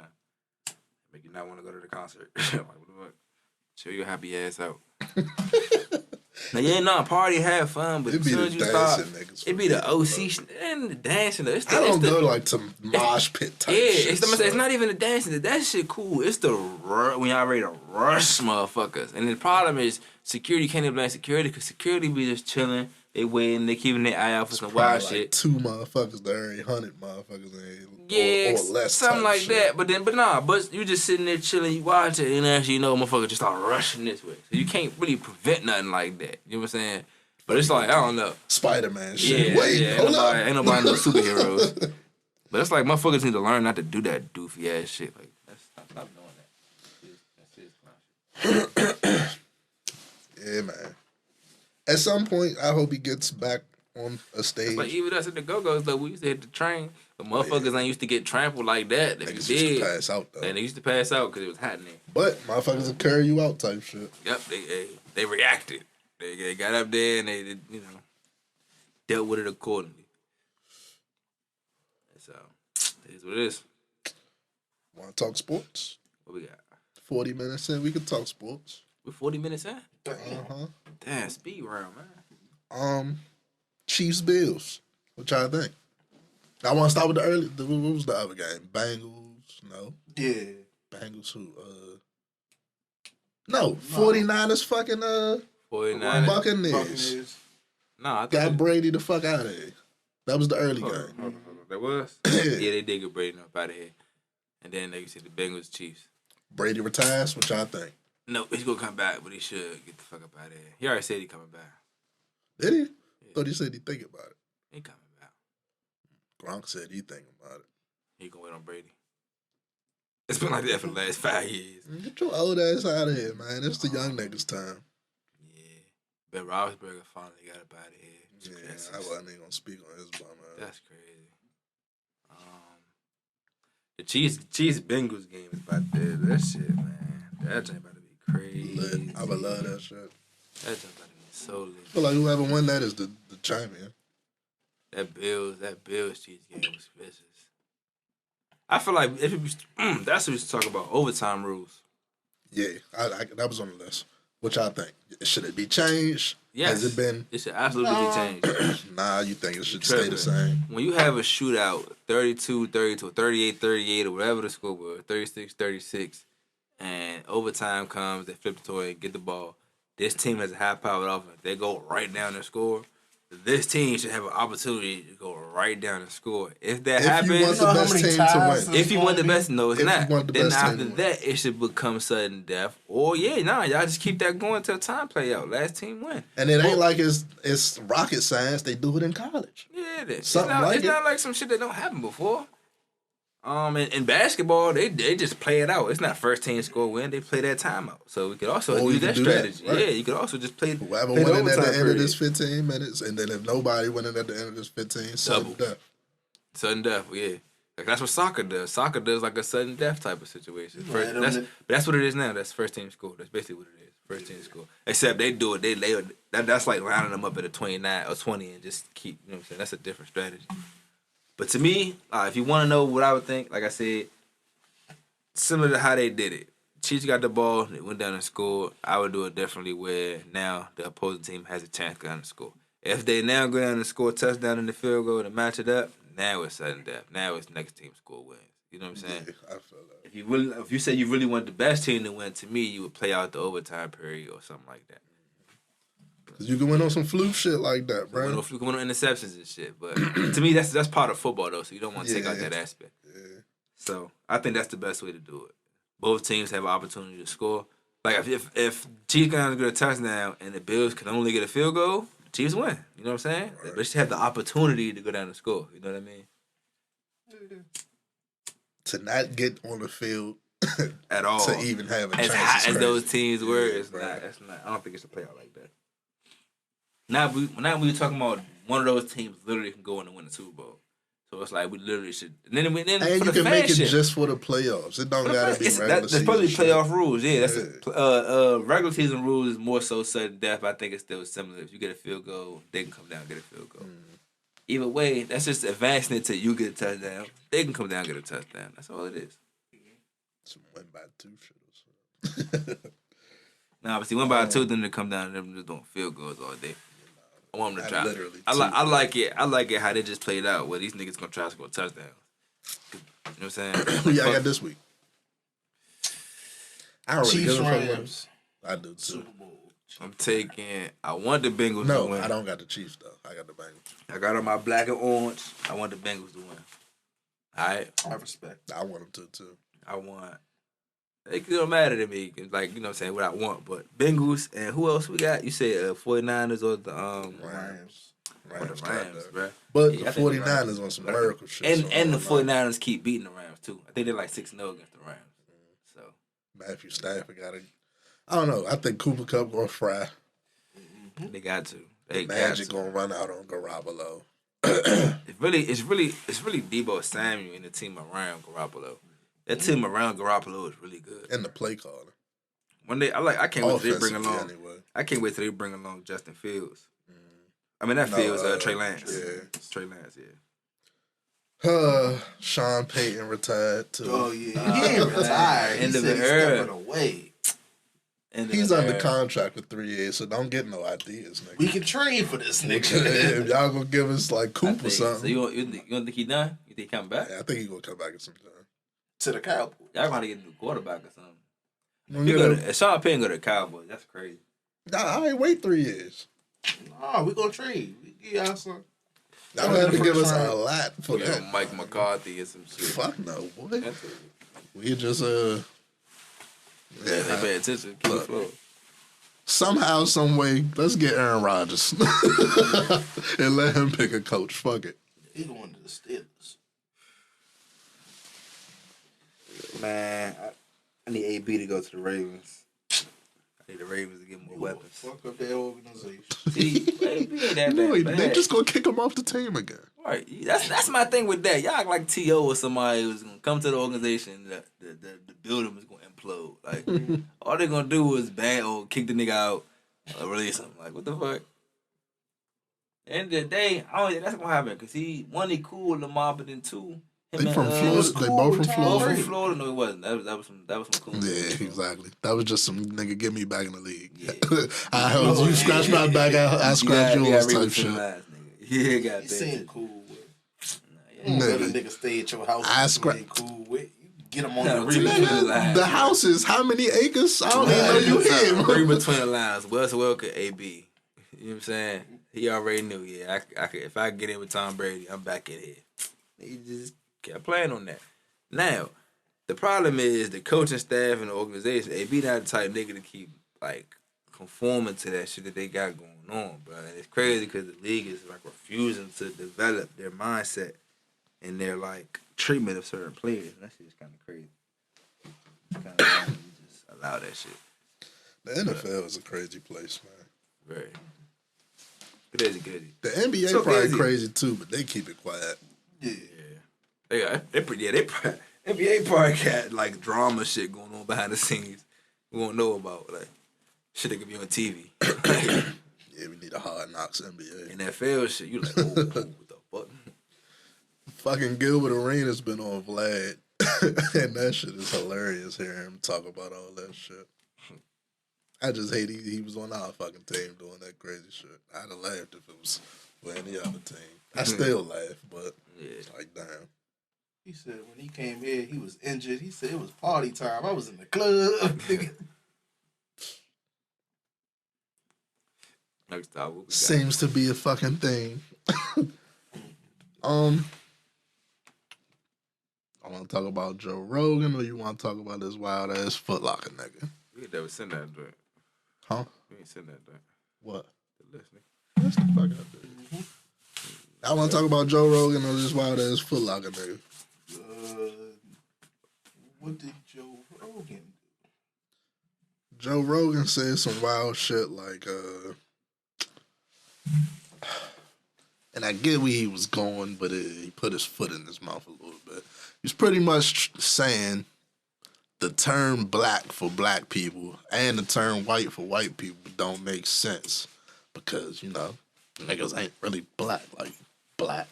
Make you not want to go to the concert. Like, what the fuck? Chill your happy ass out. Now, party, have fun, but as soon as you start, it be the OC and the dancing. I don't go like to mosh pit type shit. It's not even the dancing. That shit cool. It's the when y'all ready to rush motherfuckers. And the problem is security can't even blame security because security be just chilling. They waiting. They keeping their eye out for some wild shit. 2 motherfuckers to every 100 motherfuckers. Or less. Something like shit. that. But you just sitting there chilling. You watch it, and actually, motherfuckers just start rushing this way. So you can't really prevent nothing like that. You know what I'm saying? But it's like, I don't know. Spider-Man shit. Ain't nobody no superheroes. But it's like motherfuckers need to learn not to do that doofy ass shit. Like, stop doing that. Yeah, man. At some point, I hope he gets back on a stage. But even us at the Go-Go's, though, we used to hit the train. The motherfuckers ain't used to get trampled like that. Niggas used to pass out, though. And they used to pass out because it was hot in there. But motherfuckers will carry you out type shit. Yep, they reacted. They got up there and they dealt with it accordingly. So, it is what it is. Want to talk sports? What we got? 40 minutes in, we can talk sports. We're 40 minutes in? Uh-huh. Damn, speed round, man. Chiefs Bills. What y'all think? I want to start with what was the other game? Bengals? No. Yeah. Bengals who? No. 49ers fucking 49ers. Buccaneers. No, I got Brady the fuck out of here. That was the early game. That was? Yeah, they did get Brady up out of here. And then, like you said, the Bengals Chiefs. Brady retires? What y'all think? No, he's gonna come back, but he should get the fuck up out of here. He already said he coming back. Did he? Yeah. Thought he said he think about it. He coming back. Gronk said he think about it. He gonna wait on Brady. It's been like that for the last 5 years. Get your old ass out of here, man. It's the young niggas' time. Yeah. Ben Roethlisberger finally got up out of here. Yeah, I wasn't even gonna speak on his bum ass. That's crazy. The Chiefs Bengals game is about that shit, man. That joint about to be crazy. Lit. I would love that shit. That joint about to be so lit. I feel like whoever won that is the champion. That Bills Chiefs game was vicious. I feel like if it was, that's what we should talk about, overtime rules. Yeah, I that was on the list. What y'all think? Should it be changed? Yes. Has it been? It should absolutely be changed. Nah, you think it should stay the same? When you have a shootout, 32-32, 38-38, or whatever the score was, 36-36, and overtime comes, they flip the toy and get the ball. This team has a high-powered offense. They go right down and score. this team should have an opportunity to go right down and score. If that If you happens, want the best team to win. if you want the best, no, it's If you not. want the Then best team after to win. that, it should become sudden death. Or y'all just keep that going till time play out. Last team win. And it ain't like it's rocket science. They do it in college. Yeah, it is. Something it's like it. not like some shit that don't happen before. In basketball, they just play it out. It's not first team score win. They play that timeout. So we could also Or use you that can do that, strategy. right. Yeah, you could also just play. Whoever play winning at the overtime end of period. this 15 minutes, and then if nobody winning at the end of this 15, sudden death. Sudden death, yeah. Like that's what soccer does. Soccer does like a sudden death type of situation. That's what it is now. That's first team score. That's basically what it is. First team score. Except they do it. They lay it. That's like lining them up at a 29 or 20 and just keep. You know what I'm saying? That's a different strategy. But to me, if you want to know what I would think, like I said, similar to how they did it. Chiefs got the ball. They went down and scored. I would do it differently where now the opposing team has a chance to go down and score. If they now go down and score a touchdown in the field goal to match it up, now it's sudden death. Now it's next team score wins. You know what I'm saying? Yeah, I feel that. If you say you really want the best team to win, to me, you would play out the overtime period or something like that. Cause you can win on some fluke shit like that, bro. You can win on interceptions and shit. But to me, that's part of football, though, so you don't want to take out that aspect. Yeah. So I think that's the best way to do it. Both teams have an opportunity to score. Like if Chiefs can get a touchdown and the Bills can only get a field goal, the Chiefs win. You know what I'm saying? Right. They should have the opportunity to go down and score. You know what I mean? To not get on the field at all, to even have a chance. As hot as those teams were, it's not. I don't think it's a play out like that. Now we talking about one of those teams literally can go in and win the Super Bowl. So it's like we literally should. And then you can make it just for the playoffs. It don't gotta be regular season. There's probably playoff rules. Yeah, that's regular season rules is more so sudden death. I think it's still similar. If you get a field goal, they can come down and get a field goal. Either way, that's just advancing it till you get a touchdown. They can come down and get a touchdown. That's all it is. Some win by 2 shit. Now, obviously, 1 by 2, then they come down and them just doing field goals all day. I want them to try. I like it. I like it how they just played out where these niggas gonna try to score touchdowns. You know what I'm saying? Who y'all got this week? I don't really Chiefs, give a Rams. I do too. I'm taking. I want the Bengals to win. No, I don't got the Chiefs though. I got the Bengals. I got on my black and orange. I want the Bengals to win. All right. I respect. I want them to too. I want. It don't matter to me, like, you know what I'm saying, what I want. But Bengals and who else we got? You said 49ers or the Rams. Rams, bro. But the 49ers on some miracle shit. And the 49ers keep beating the Rams, too. I think they're like 6-0 against the Rams. So Matthew Stafford got to... I don't know. I think Cooper Kupp going to fry. They got to. Magic going to run out on Garoppolo. It's really Deebo Samuel and the team around Garoppolo. That team around Garoppolo is really good. And the play caller. One day, I can't wait till they bring along. Anyway. I can't wait till they bring along Justin Fields. I mean, Fields, Trey Lance. Yeah. Trey Lance, yeah. Sean Payton retired too. Oh yeah, he ain't retired. End of the era. He's under contract for 3 years, so don't get no ideas, nigga. We can trade for this nigga. If y'all gonna give us like Coop or something. So you don't think he done? You think he coming back? Yeah, I think he gonna come back at some time. To the Cowboys. Y'all gonna get a new quarterback or something. If Sean Payton go to the Cowboys, that's crazy. Nah, I ain't wait 3 years. Nah, we gonna trade. We give y'all some. Y'all have to give us a lot for that. Mike McCarthy or some shit. Fuck no, boy. We just they pay attention. Keep it flow. Somehow, some way, let's get Aaron Rodgers and let him pick a coach. Fuck it. He going to the Steelers. Man, I need AB to go to the Ravens. I need the Ravens to get more weapons. Fuck up their organization. See, AB ain't that bad. They just gonna kick him off the team again. Right. That's my thing with that. Y'all act like T.O. or somebody who's gonna come to the organization, the building is gonna implode. Like all they're gonna do is ban or kick the nigga out or release him. Like what the fuck? End of the day, I don't think that's gonna happen because he cool with Lamar, but then 2. They from Florida. They both from Florida. From Florida? No, it wasn't. That was some cool. Yeah, exactly. That was just some nigga get me back in the league. Yeah. You scratch my back, I scratch yours type shit. Yeah, got that. You seem cool with. You let a nigga stay at your house. I scratch. Cool with. Get him on the house is how many acres? I don't even know you hit. Read between the lines. Wes Welker, AB. You know what I'm saying? He already knew. Yeah, I could, if I get in with Tom Brady, I'm back in here. He just kept playing on that. Now, the problem is the coaching staff and the organization. They be not the type nigga to keep like conforming to that shit that they got going on, bro. And it's crazy because the league is like refusing to develop their mindset and their like treatment of certain players. That shit is kind of crazy. Kind of wrong you just allow that shit. The NFL is a crazy place, man. Very. It is crazy. The NBA So probably crazy too, but they keep it quiet. Yeah. They NBA probably got like drama shit going on behind the scenes. We won't know about like shit that could be on TV. Yeah, we need a Hard Knocks NBA. NFL shit, you like, what the fuck? Fucking Gilbert Arenas been on Vlad, and that shit is hilarious hearing him talk about all that shit. I just hate he was on our fucking team doing that crazy shit. I'd have laughed if it was for any other team. I still laugh, but it's like, damn. He said when he came here, he was injured. He said it was party time. I was in the club. Next time, what we got? Seems to be a fucking thing. I want to talk about Joe Rogan, or you want to talk about this wild ass Footlocker nigga? We ain't never send that joint. Huh? We ain't send that joint. What? The listening. That's the fuck out there. I want to talk about Joe Rogan or this wild ass Footlocker nigga. What did Joe Rogan do? Joe Rogan said some wild shit like, and I get where he was going, but he put his foot in his mouth a little bit. He's pretty much saying the term black for black people and the term white for white people don't make sense because, you know, niggas ain't really black. Like, black.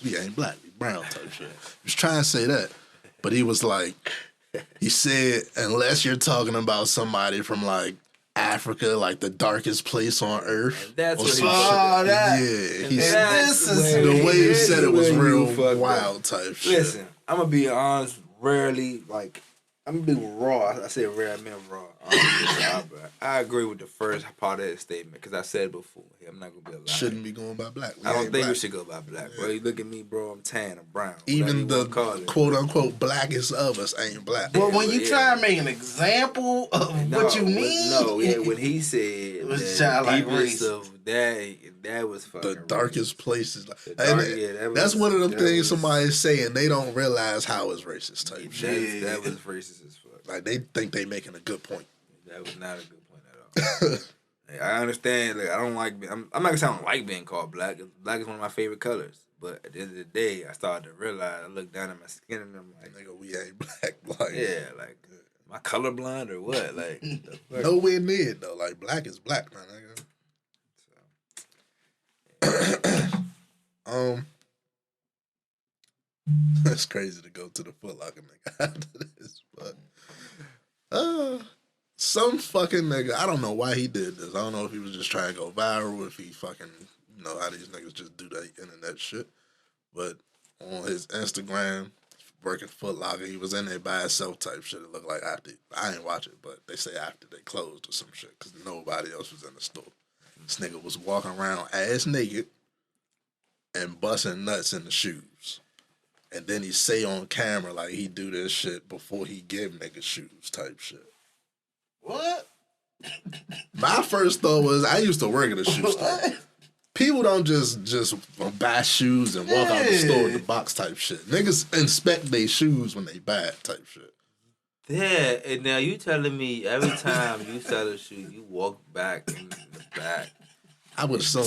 We ain't black. We brown type shit. He was trying to say that, but he was like, he said, unless you're talking about somebody from, like, Africa, like the darkest place on earth. And that's what he said. Yeah, he said, the way he said it was real wild type shit. Listen, I'm gonna be honest. Rarely, like, I'm gonna be raw. I say rare, I mean raw. I agree with the first part of that statement because I said it before. I'm not gonna be a liar. Shouldn't be going by black. I don't think we should go by black, bro. You look at me, bro. I'm tan. I'm brown. Even the quote unquote blackest of us ain't black. But when you try to make an example of what you mean, when he said it was childlike race. Of that was fucking the darkest racist. Places. That's one of them things somebody's saying they don't realize how it's racist type shit. That was racist as fuck. Like they think they making a good point. That was not a good point at all. I understand. Like, I don't like. I'm not gonna say I don't like being called black. Black is one of my favorite colors. But at the end of the day, I started to realize. I look down at my skin and I'm like, nigga, we ain't black. Like, yeah, like, am I colorblind or what? Like, nowhere near it though. Like, black is black, man. So, it's crazy to go to the Footlocker nigga after this, but some fucking nigga, I don't know why he did this. I don't know if he was just trying to go viral, if he fucking, you know how these niggas just do that internet shit. But on his Instagram, working Footlocker, he was in there by himself type shit. It looked like after, I ain't watch it, but they say after they closed or some shit, because nobody else was in the store. This nigga was walking around ass naked and busting nuts in the shoes. And then he say on camera like he do this shit before he give niggas shoes type shit. What? My first thought was, I used to work at a shoe store. People don't just buy shoes and walk out the store with the box type shit. Niggas inspect their shoes when they buy it type shit. Yeah, and now you telling me every time you sell a shoe, you walk back in the back. I would assume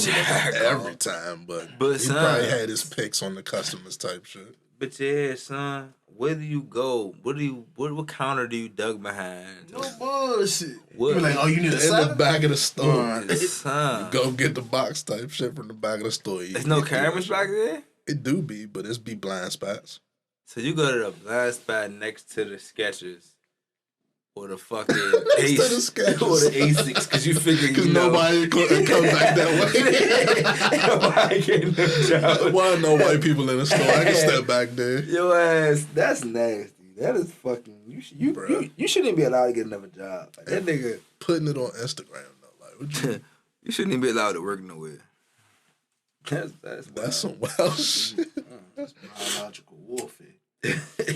every time, but he son, probably had his picks on the customers type shit. But yeah, son, where do you go? What counter do you dug behind? No bullshit. What? You be like, oh, you need a in the back of the store. Son. You go get the box type shit from the back of the store. There's no cameras back there? It do be, but it's be blind spots. So you go to the blind spot next to the Skechers. Or the fucking Ace, or the Asics, because you figure because nobody can come back that way. Nobody getting them jobs. Why no white people in the store? I can step back there. Your ass, that's nasty. That is fucking. You shouldn't be allowed to get another job. Like, that nigga putting it on Instagram though. Like, what You shouldn't even be allowed to work nowhere. That's some wild shit. That's biological warfare.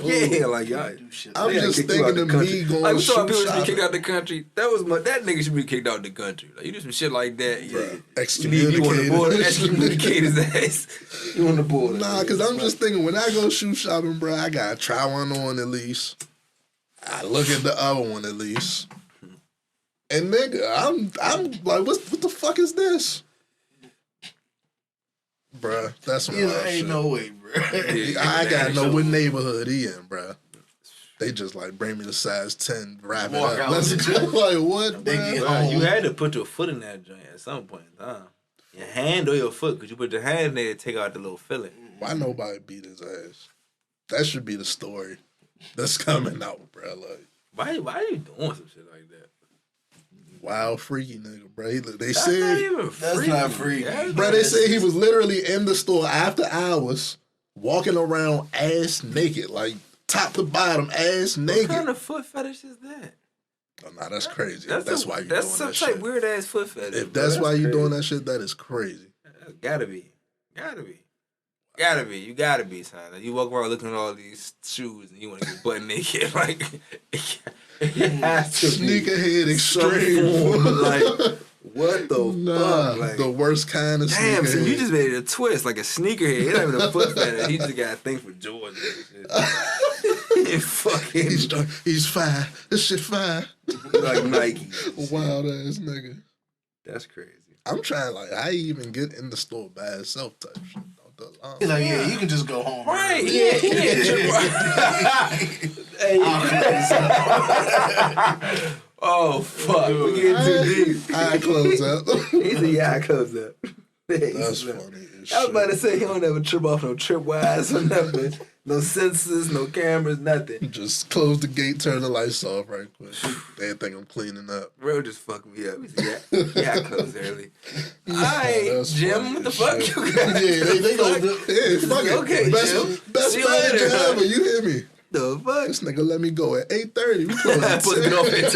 Yeah, like y'all. I'm just thinking of me going like we saw shoe people should be shopping. kicked out the country. That nigga should be kicked out the country. Like you do some shit like that, yeah. Excommunicated. You on the border, excommunicate his ass. You on the border. Nah, cause I'm just thinking when I go shoe shopping, bro, I gotta try one on at least. I look at the other one at least. And nigga, I'm like, what the fuck is this? Bruh, that's some wild Ain't shit. no way, bro. I gotta know what neighborhood he in, bruh. They just like bring me the size 10, wrap Walk it up. out. Let's go. Like what, They bruh? get Bro, you had to put your foot in that joint at some point in time. Your hand or your foot, because you put your hand in there to take out the little filling. Why nobody beat his ass? That should be the story that's coming out, bruh. Like, Why are you doing some shit like that? wild freaky nigga, bruh. They That's said, not even That's freaky. not freaky. bruh, they said he was literally in the store after hours, walking around ass naked, like top to bottom, ass naked. What kind of foot fetish is that? Oh, nah, that's crazy. That's why you doing That's that some type shit. weird ass foot fetish. If bro. that's why you crazy. doing that shit, that is crazy. Gotta be. You gotta be, son. Like, you walk around looking at all these shoes and you want to get butt naked. Like, it has to be Sneakerhead some extreme. form, like, what the Nah, fuck? Like, the worst kind of damn, so sneakerhead. you just made it a twist, like a sneakerhead. It's not even a foot fetish. He just got a thing for Georgia and shit. Fucking He's fine. This shit fine. like Nike. Wild ass nigga. That's crazy. I'm trying, like, I even get in the store by itself type shit. He's like, yeah, you can just go home. Right, man. yeah. Hey, oh, fuck. We getting too deep. I close up. He said, yeah, I close up. That's funny as I was about to shit. say he don't ever trip off no tripwires or nothing. No sensors, no cameras, nothing. Just close the gate, turn the lights off right quick. They think I'm cleaning up. Bro just fucked me up. He said, yeah, I close early. Alright, that's Jim, funny what the as fuck shit. you got? Yeah, they gonna do. Yeah, fuck it. Okay, Jim. Best See you manager later. ever. You hear me? The fuck? This nigga let me go at 8:30. We close at Put it 10. off at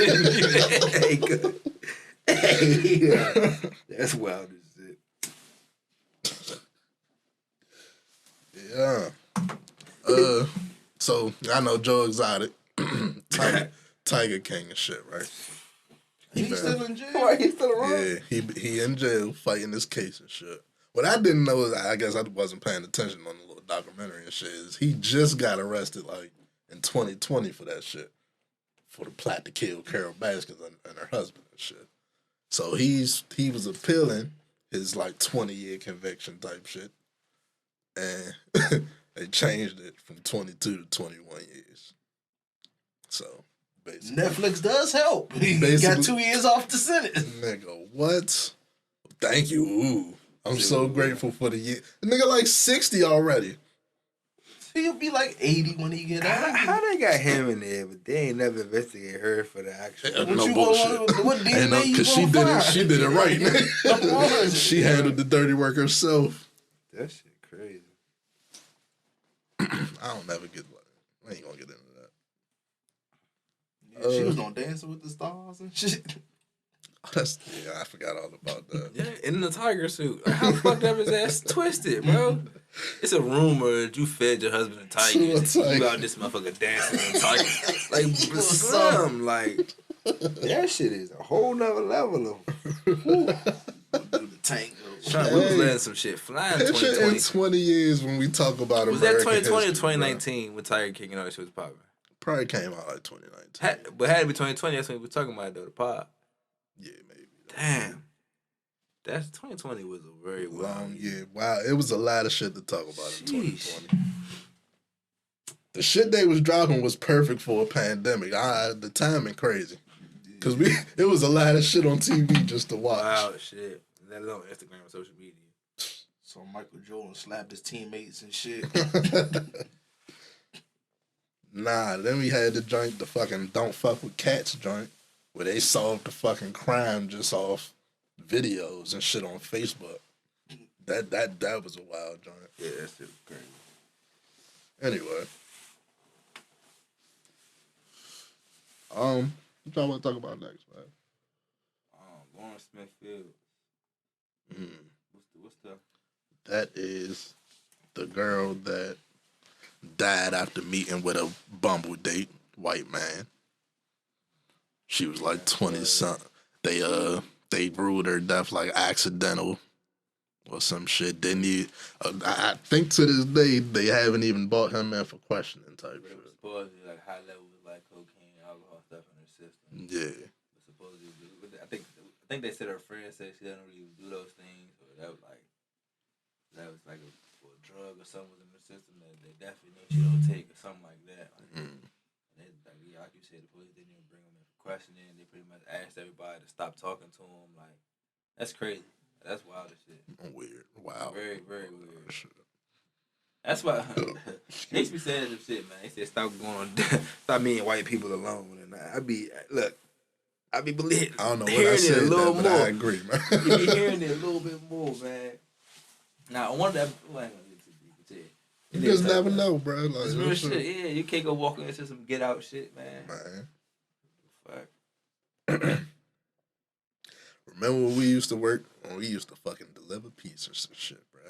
10. Hey, good. Hey, yeah. That's wild as shit. Yeah. So I know Joe Exotic, Tiger King and shit, right? He's still in jail. Why he still around? Yeah, he in jail fighting this case and shit. What I didn't know is, I guess I wasn't paying attention on the little documentary and shit, is he just got arrested like in 2020 for that shit. For the plot to kill Carol Baskins and her husband and shit. So he was appealing his like 20-year conviction type shit. And they changed it from 22 to 21 years. So basically, Netflix does help. He Basically- got 2 years off the sentence. nigga, what? Thank you. Ooh. I'm so grateful for the year. The nigga like 60 already. He'll be like 80 when he get out. How they got him in there, but they ain't never investigated her for the actual. Yeah, What no you bullshit. gonna, what DNA Ain't no, you cause gonna she did find? it. She did it right. Come on. She handled the dirty work herself. That shit crazy. I don't never get like. I ain't gonna get into that. Yeah, she was on Dancing with the Stars and shit. Yeah, I forgot all about that. Yeah, in the tiger suit. Like, how fucked up his ass twisted, bro? It's a rumor that you fed your husband a tiger. To a tiger. You out this motherfucker dancing with a tiger. Like, some, like, that shit is a whole nother level of. Do the tango. We was letting some shit fly in Picture 2020. in 20 years when we talk about Was that American 2020 or history, 2019 when Tiger King and all that shit was popping? bro. Probably came out like 2019. But had to be 2020. That's when we were talking about it, though, the pop. Yeah, maybe. Damn. That's 2020 was a very Long year. Wow, it was a lot of shit to talk about in Sheesh. 2020. The shit they was dropping was perfect for a pandemic. The timing crazy. Cause it was a lot of shit on TV just to watch. Wow, shit. That is on Instagram and social media. So Michael Jordan slapped his teammates and shit. Nah, then we had the joint, the fucking Don't Fuck With Cats joint, where they solved the fucking crime just off videos and shit on Facebook. That was a wild joint. Yeah, that shit was crazy. Anyway. What y'all want to talk about next, man? Lawrence Smithfield. What's the? That is the girl that died after meeting with a Bumble date, white man. She was like 20 something. They ruled her death like accidental or some shit. Didn't he? I think to this day they haven't even brought him in for questioning type It shit. was supposedly like high levels of like cocaine, alcohol stuff in her system. Yeah. Supposedly, I think they said her friend said she doesn't really do those things, or that was like a drug or something was in the system that they definitely know she don't take or something like that. Like, like you said, the police didn't even bring them in for questioning. They pretty much asked everybody to stop talking to him. Like, that's crazy. That's wild as shit. Weird. Wow. Very, very weird. That's why they used to be saying some shit, man. They said stop meeting white people alone. And I be believing. I don't know what I said that, but I agree, man. You be hearing it a little bit more, man. Now, I wonder that. Well, I ain't gonna get too deep into it. You just never know, bro. Like, it's real shit. Yeah, you can't go walking into some get out shit, man. Fuck. Remember when we used to work? When we used to fucking deliver pizzas and shit, bro.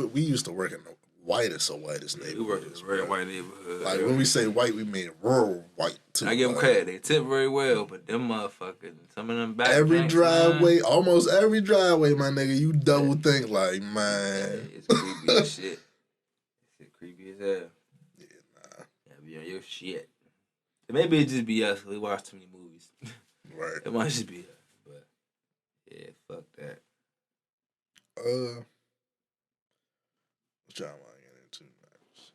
We used to work in the whitest of whitest neighborhoods. We work in a very white neighborhood. Like when we say white, we mean rural white too. I give them credit. They tip very well, but them motherfuckers, some of them back. Every driveway, almost every driveway, my nigga, you double think like, man. It's creepy as shit. It's creepy as hell. Yeah, nah. Yeah, be on your shit. Maybe it just be us. We watch too many movies. Right. It might just be us. But yeah, fuck that. What y'all want to get into next?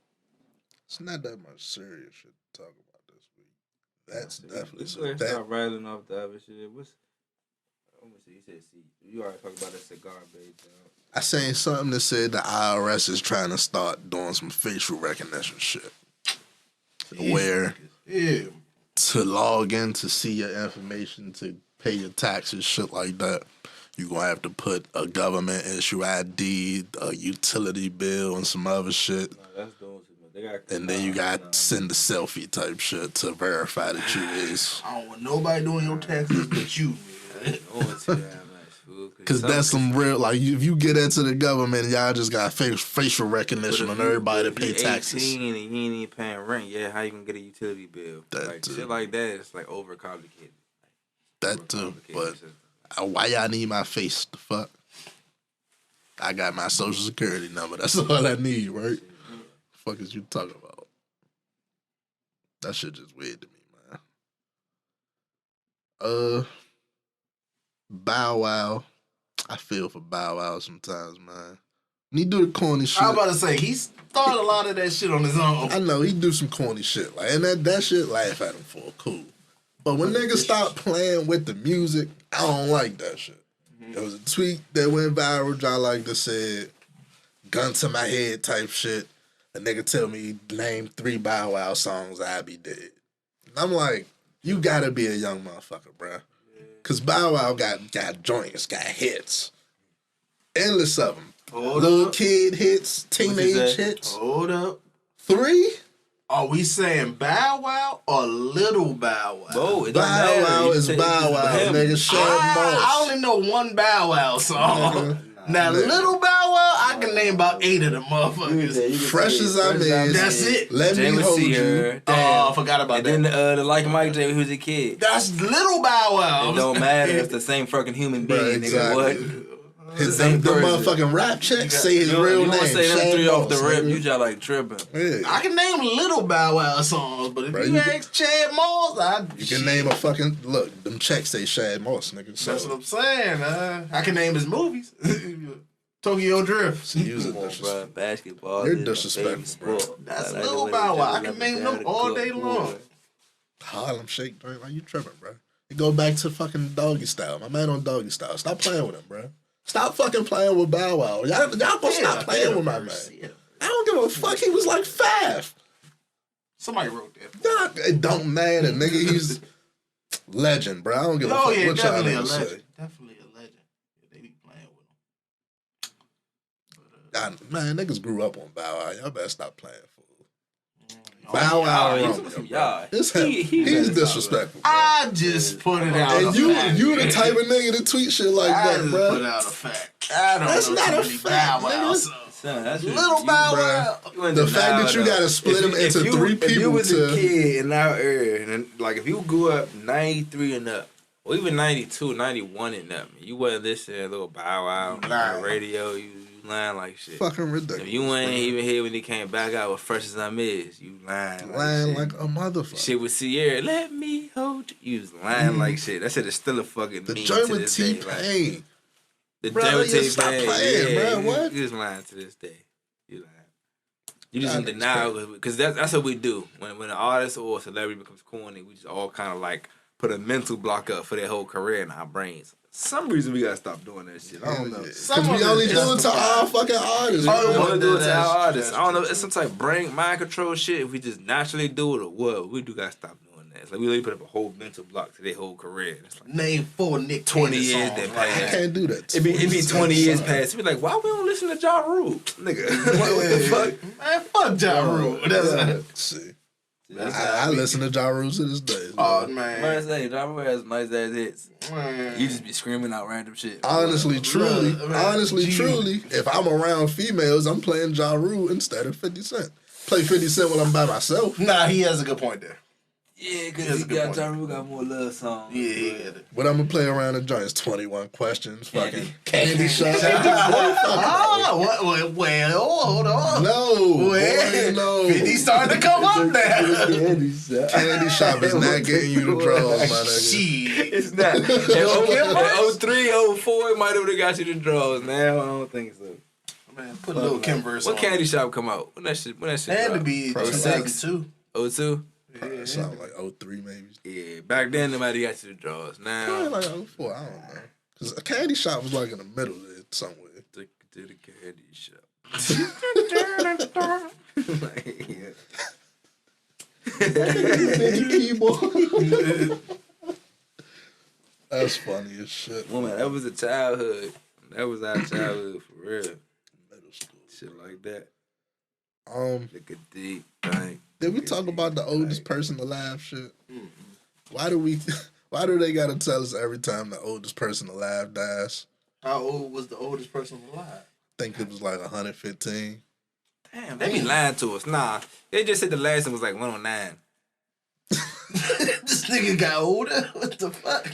It's not that much serious shit to talk about this week. That's definitely something. Let's start rattling off the other shit. Let me see. You said, you already talked about that cigar bait. I seen something that said the IRS is trying to start doing some facial recognition shit. Where to log in to see your information, to pay your taxes, shit like that, you're going to have to put a government issue ID, a utility bill, and some other shit. No, that's doing too much. And then you got to send a selfie type shit to verify that you is. I don't want nobody doing your taxes but you, man. Because that's some real, like, if you get into the government, y'all just got facial recognition on everybody that pay taxes. 18 and he ain't even paying rent, how you gonna get a utility bill? That like too. Shit like that, it's like overcomplicated. That too, but why y'all need my face? The fuck? I got my social security number. That's all I need, right? The fuck is you talking about? That shit just weird to me, man. Bow Wow. I feel for Bow Wow sometimes, man. When he do the corny shit. I was about to say, he started a lot of that shit on his own. I know, he do some corny shit. Like, and that shit, laugh at him for, cool. But when niggas stop playing with the music, I don't like that shit. There was a tweet that went viral, I like that said, gun to my head type shit. A nigga tell me, name 3 Bow Wow songs, I be dead. And I'm like, you gotta be a young motherfucker, bruh. Cause Bow Wow got joints, got hits. Endless of them. Little kid hits, teenage hits. Hold up. 3? Are we saying Bow Wow or Little Bow Wow? Oh, Bow Wow is Bow Wow, nigga. I only know one Bow Wow song. Now, Little Bow Wow, I can name about 8 of them motherfuckers. Fresh as I'm in. That's it. Let me hold you. Oh, I forgot about that. And then the Like Mike J, who's a kid. That's Little Bow Wow. It don't matter. It's the same fucking human being, nigga. Exactly. What? The motherfucking rap check say his real name. You want to say them Shad 3 off the Moss, rip, nigga. you just like tripping. Yeah. I can name Little Bow Wow songs, but if you ask Chad Moss, you can name a fucking, look, them checks say Shad Moss, nigga. So. That's what I'm saying. I can name his movies. Tokyo Drift. So you was a disrespect. Basketball. You're disrespectful, bro. That's Little Bow Wow. I can name them all day long. Harlem Shake, bro. Why you tripping, bro? You go back to fucking Doggy Style. My man on Doggy Style. Stop playing with him, bro. Stop fucking playing with Bow Wow. Y'all gonna stop playing with my man. I don't give a fuck. He was like 5. Somebody wrote that. Nah, it don't matter, nigga. He's legend, bro. I don't give a fuck what y'all definitely a niggas legend. say. Definitely a legend. They be playing with him. Man, niggas grew up on Bow Wow. Y'all better stop playing, fool. Bow Wow Y'all, Rogan. y'all. It's him. He's disrespectful. Bro. I just put it out. And you the type of nigga to tweet shit like I that, just bro. put out a fact. I don't That's know not too a many fact, Bow Wows. nigga. Son, that's Little Bow Wow. The fact that you gotta split him into three people If you was to a kid in our era, and like if you grew up 93 and up, or even 92, 91 and up, you wasn't listening to Little Bow Wow on the radio, you lying like shit. fucking ridiculous. If you ain't even here when he came back out with Fresh as I'm Is, you lying like a motherfucker. Shit with Sierra, let me hold you. You was lying like shit. That shit is still a fucking The meme joint to with this day. T-Pain. Like, the Bro, joint with you stop T-Pain. playing, Yeah, bro. What? You just lying to this day. You lying. You just That in nigga's denial because that's what we do. When an artist or a celebrity becomes corny, we just all kind of like put a mental block up for their whole career in our brains. Some reason we gotta stop doing that shit. I don't know. Because we only do it to our fucking artists. Oh, we bro. want to do it to our artists. I don't know. It's some type of brain mind control shit. If we just naturally do it or what, we do gotta stop doing that. It's like we really put up a whole mental block to their whole career. It's like Name 4 Nick 20 Cannon years songs. that I passed. can't do that. It be 20 years past. It be like, why we don't listen to Ja Rule, nigga? what the fuck? Man, fuck Ja Rule. Let's see. I listen to Ja Rule to this day. Oh, man. Man, say Ja Rule has nice ass hits. Man. You just be screaming out random shit. Honestly, truly, Look, truly, if I'm around females, I'm playing Ja Rule instead of 50 Cent. Play 50 Cent when I'm by myself. Nah, he has a good point there. Yeah, That's because a good point. Ja Rule got more love songs. Yeah, he got it. When I'm gonna play around the joints, 21 questions, fucking candy shop. Oh, well, hold on. No, Well, boy, no. 50 starting to come up there. Candy shop is not getting you the draws, my nigga. Shit. It's not. In 03, 04, it might have got you the draws. Now, I don't think so. Man, put a little Kim verse What on. Candy Shop come out? When that shit It had to dropped? be 06? 2002. 02? It sound like 03 maybe. Yeah, back then nobody got you the draws. Probably Now, like 04, I don't know. Because a candy shop was like in the middle there somewhere. to the Candy Shop. Like, Keyboard. That's funny as shit. well, man, that was a childhood. That was our childhood for real. Middle school. Shit like that. Look at deep thing. Did we talk about the oldest person alive shit? Why do they gotta tell us every time the oldest person alive dies? How old was the oldest person alive? I think it was like 115. Damn, they be lying to us. Nah, they just said the last one was like 109. This nigga got older? What the fuck?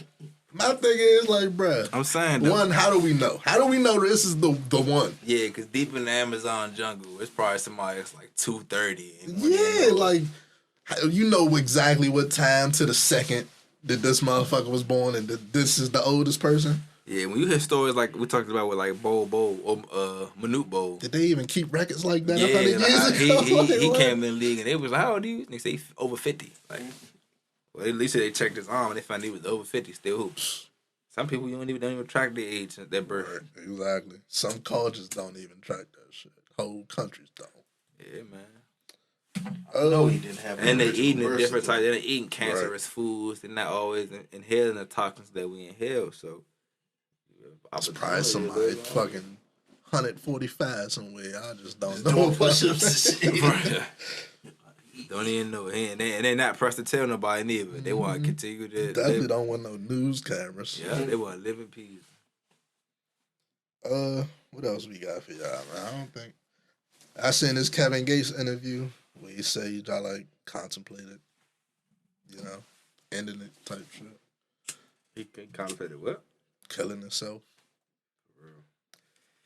My thing is like, bruh. I'm saying, though. One, how do we know? How do we know this is the one? Yeah, because deep in the Amazon jungle, it's probably somebody that's like 230. Yeah, like you know exactly what time to the second that this motherfucker was born and that this is the oldest person. Yeah, when you hear stories like we talked about with like Bo or Manute Bo. Did they even keep records like that? Yeah, 100 years like, ago? he Like, came in the league and they was like, how old are you? They say over 50. Like, well, at least they checked his arm and they found he was over 50, still hoops. Some people don't even track their age since their birth. Right, exactly. Some cultures don't even track that shit. Whole countries don't. Yeah, man. No, he didn't have. And they original eating a verses. different type. They're eating cancerous foods. They're not always inhaling the toxins that we inhale. So, Surprise somebody fucking 145 somewhere. I just don't Doing know. push-ups and shit. Don't even know. And they not pressed to tell nobody neither. They want to continue to Definitely live. don't want no news cameras. Yeah, they want to live in peace. What else we got for y'all, man? I don't think I seen this Kevin Gates interview where he said he like contemplated, ending it type shit, He contemplated what? killing himself.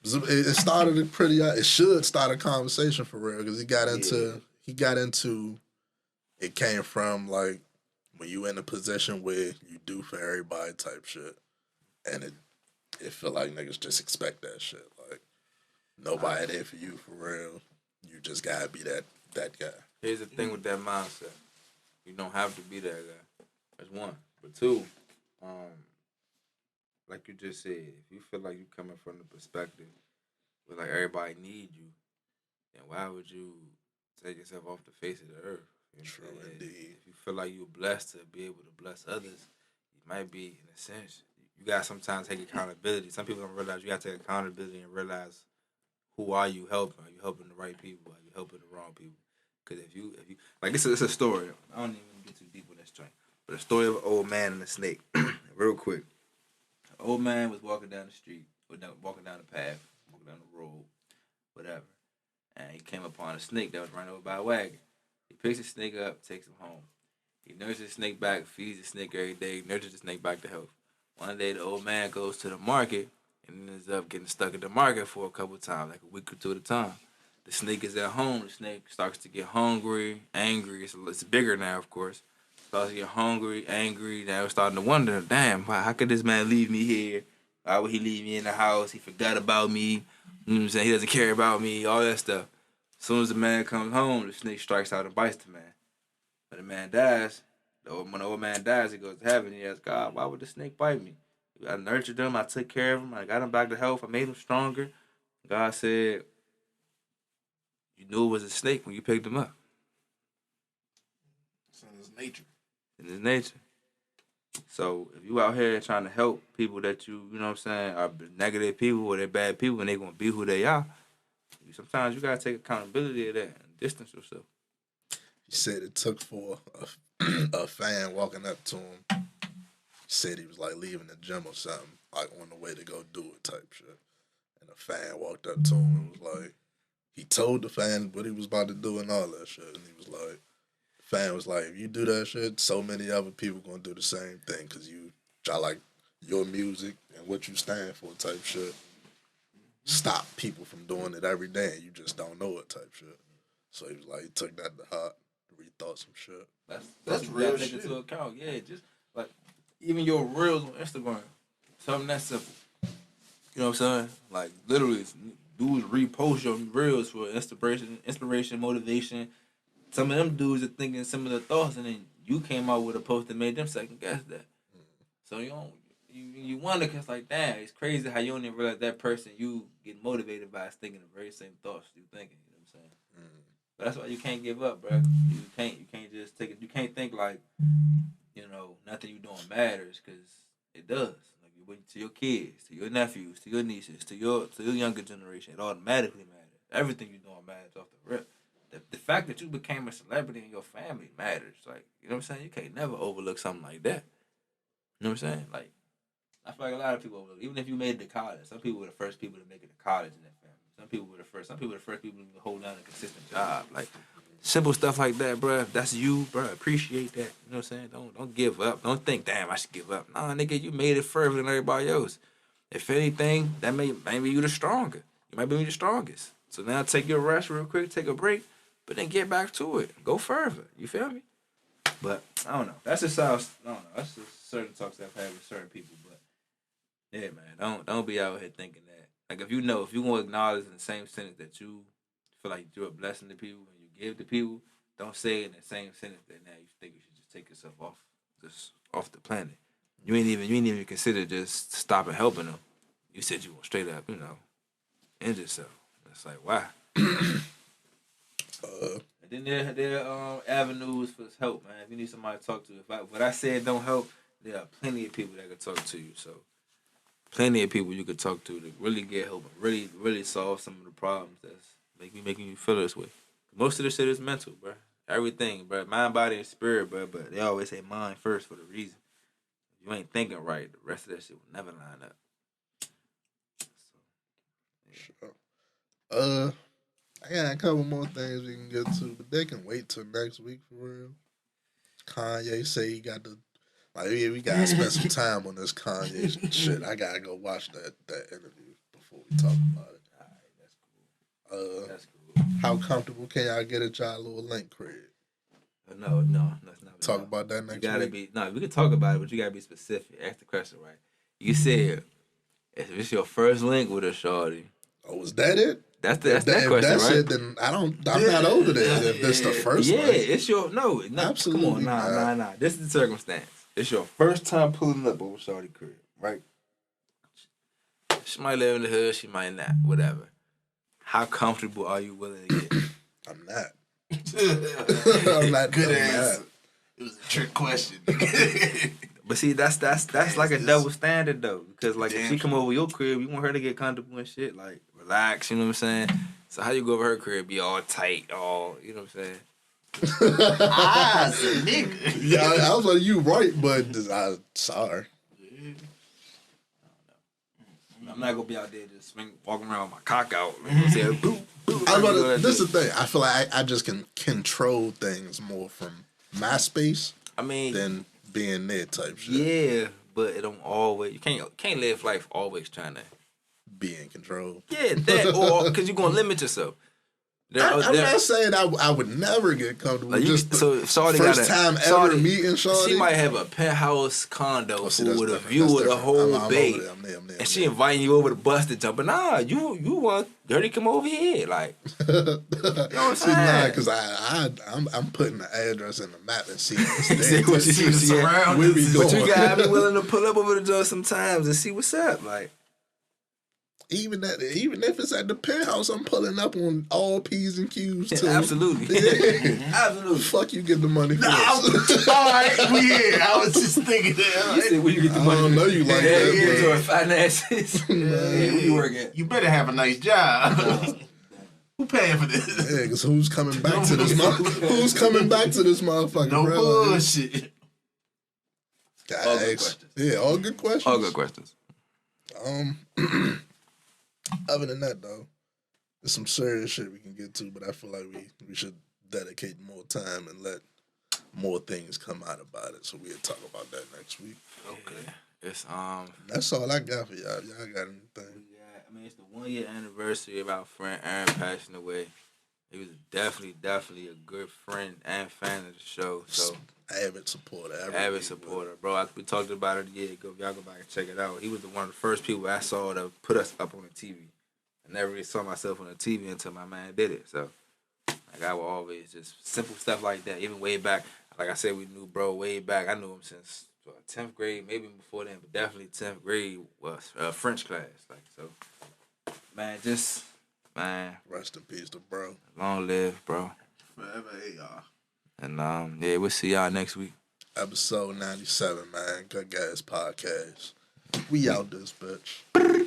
It started it should start a conversation for real because he got into it came from like when you in a position where you do for everybody type shit, and it feel like niggas just expect that shit. Like nobody there for you for real. You just gotta be that guy. Here's the thing with that mindset. You don't have to be that guy. That's one. But two, like you just said, if you feel like you coming from the perspective where like everybody need you, then why would you take yourself off the face of the earth? You know True what I'm saying? indeed. If you feel like you're blessed to be able to bless others, you might be, in a sense, you gotta sometimes take accountability. Some people don't realize you gotta take accountability and realize who are you helping? Are you helping the right people? Are you helping the wrong people? Because if you like, it's a story. I don't even get too deep with this joint, but a story of an old man and a snake. Real quick, an old man was walking down the street, or walking down the path, walking down the road, whatever, and he came upon a snake that was run over by a wagon. He picks the snake up, takes him home. He nurses the snake back, feeds the snake every day, nurtures the snake back to health. One day, the old man goes to the market and ends up getting stuck at the market for a couple of times, like a week or two at a time. The snake is at home. The snake starts to get hungry, angry. It's bigger now, of course. Starts to get hungry, angry. Now it's starting to wonder, damn, how could this man leave me here? Why would he leave me in the house? He forgot about me. You know what I'm saying? He doesn't care about me, all that stuff. As soon as the man comes home, the snake strikes out and bites the man. When the man dies, when the old man dies, he goes to heaven. He asks God, why would the snake bite me? I nurtured him. I took care of him. I got him back to health. I made him stronger. God said, you knew it was a snake when you picked him up. It's in his nature. In his nature. So if you out here trying to help people that you know what I'm saying, are negative people or they're bad people and they're going to be who they are, sometimes you got to take accountability of that and distance yourself. He said it took for a fan walking up to him. He said he was like leaving the gym or something, like on the way to go do it type shit. And a fan walked up to him and was like, he told the fan what he was about to do and all that shit. And he was like, the fan was like, if you do that shit, so many other people gonna do the same thing because I like your music and what you stand for type shit. Stop people from doing it every day and you just don't know it type shit. So he was like, he took that to heart, rethought some shit. That's real shit. Into account. Yeah, just like even your reels on Instagram, something that simple. You know what I'm saying? Like literally, dudes repost your reels for inspiration, motivation. Some of them dudes are thinking some of the thoughts, and then you came out with a post that made them second guess that. So you wonder, cause like, damn, it's crazy how you don't even realize that person you get motivated by is thinking the very same thoughts you thinking. You know what I'm saying? But that's why you can't give up, bro. You can't just take it. You can't think like, nothing you doing matters, cause it does. Like you went to your kids, to your nephews, to your nieces, to your younger generation, it automatically matters. Everything you doing matters off the rip. The fact that you became a celebrity in your family matters. Like, you know what I'm saying? You can't never overlook something like that. You know what I'm saying? Like, I feel like a lot of people overlook. Even if you made it to college, some people were the first people to make it to college in their family. Some people were the first people to hold down a consistent job. Like, simple stuff like that, bro. If that's you, bro, appreciate that. You know what I'm saying? Don't give up. Don't think, damn, I should give up. Nah, nigga, you made it further than everybody else. If anything, that maybe you the stronger. You might be the strongest. So now take your rest real quick, take a break, but then get back to it. Go further. You feel me? But I don't know. That's just how I don't know. That's just certain talks I've had with certain people. But yeah, man, don't be out here thinking that. Like if you want to acknowledge in the same sentence that you feel like you're a blessing to people and you give to people, don't say in the same sentence that now you think you should just take yourself off the planet. You ain't even consider just stopping helping them. You said you want straight up, end yourself. It's like, why? And then there are avenues for help, man. If you need somebody to talk to, what I said don't help, there are plenty of people that can talk to you. So, plenty of people you could talk to really get help and really solve some of the problems that's making you feel this way. Most of the shit is mental, bro. Everything, bro. Mind, body, and spirit, bro. But they always say mind first for the reason. If you ain't thinking right, the rest of that shit will never line up. So, yeah. Sure. I got a couple more things we can get to, but they can wait till next week for real. Kanye say he got to, we gotta spend some time on this Kanye shit. I gotta go watch that interview before we talk about it. All right, that's cool. How comfortable can y'all get at y'all little link crib? No, that's not. Talk about that next week. We can talk about it, but you gotta be specific. Ask the question right. You said, if it's your first link with a shorty. Oh, was that it? That's that question, if that's right? It, then I'm not over there. If it's the first one. Yeah, it's your absolutely. Come on, nah. This is the circumstance. It's your first time pulling up over shorty crib, right? She might live in the hood, she might not, whatever. How comfortable are you willing to get? I'm not. I'm not. Good answer. It was a trick question. But see, that's like a double standard though, because like if she come over your crib, you want her to get comfortable and shit, like relax. You know what I'm saying? So how you go over her crib, be all tight, all you know what I'm saying? I said, nigga. Yeah, I was like, you right, but I sorry. I'm not gonna be out there just walking around with my cock out. Like, say, boo, boo, This is the thing. I feel like I just can control things more from my space. I mean, than being there type shit. Yeah, but it don't always. You can't live life always trying to be in control. Yeah, that or because you're gonna limit yourself. I'm not saying I would never get comfortable. Like just so Shawty first time ever meeting Shawty. She might have a penthouse condo with a view of the whole bay, and she inviting you over to bust it jump. But nah, you want dirty come over here, like. You know what I'm saying? Nah, because I'm putting the address in the map and see what see the surroundings. But you gotta be willing to pull up over the door sometimes and see what's up, like. Even if it's at the penthouse, I'm pulling up on all P's and Q's too. Absolutely. Yeah. Absolutely. Fuck you, get the money first. All right, we here. I was just thinking that. You said where you get the money. I don't know you like that. Yeah, yeah. Finances. Where you work at? You better have a nice job. Who paying for this? Yeah, because who's coming back to this Who's coming back to this motherfucker? No bullshit. All good questions. Yeah, all good questions. All good questions. Other than that, though, there's some serious shit we can get to, but I feel like we should dedicate more time and let more things come out about it. So we'll talk about that next week. Okay. It's That's all I got for y'all. Y'all got anything? It's the 1 year anniversary of our friend Aaron passing away. He was definitely a good friend and fan of the show. So avid supporter. Avid supporter, bro. We talked about it a year ago. Y'all go back and check it out. He was one of the first people I saw to put us up on the TV. I never really saw myself on the TV until my man did it. So, like, I would always just simple stuff like that. Even way back, like I said, we knew bro way back. I knew him since 10th grade, maybe before then, but definitely 10th grade was French class. Like, so, man, rest in peace to bro. Long live, bro. Forever AR. And yeah, we'll see y'all next week. Episode 97, man. Good Guys Podcast. We out this bitch.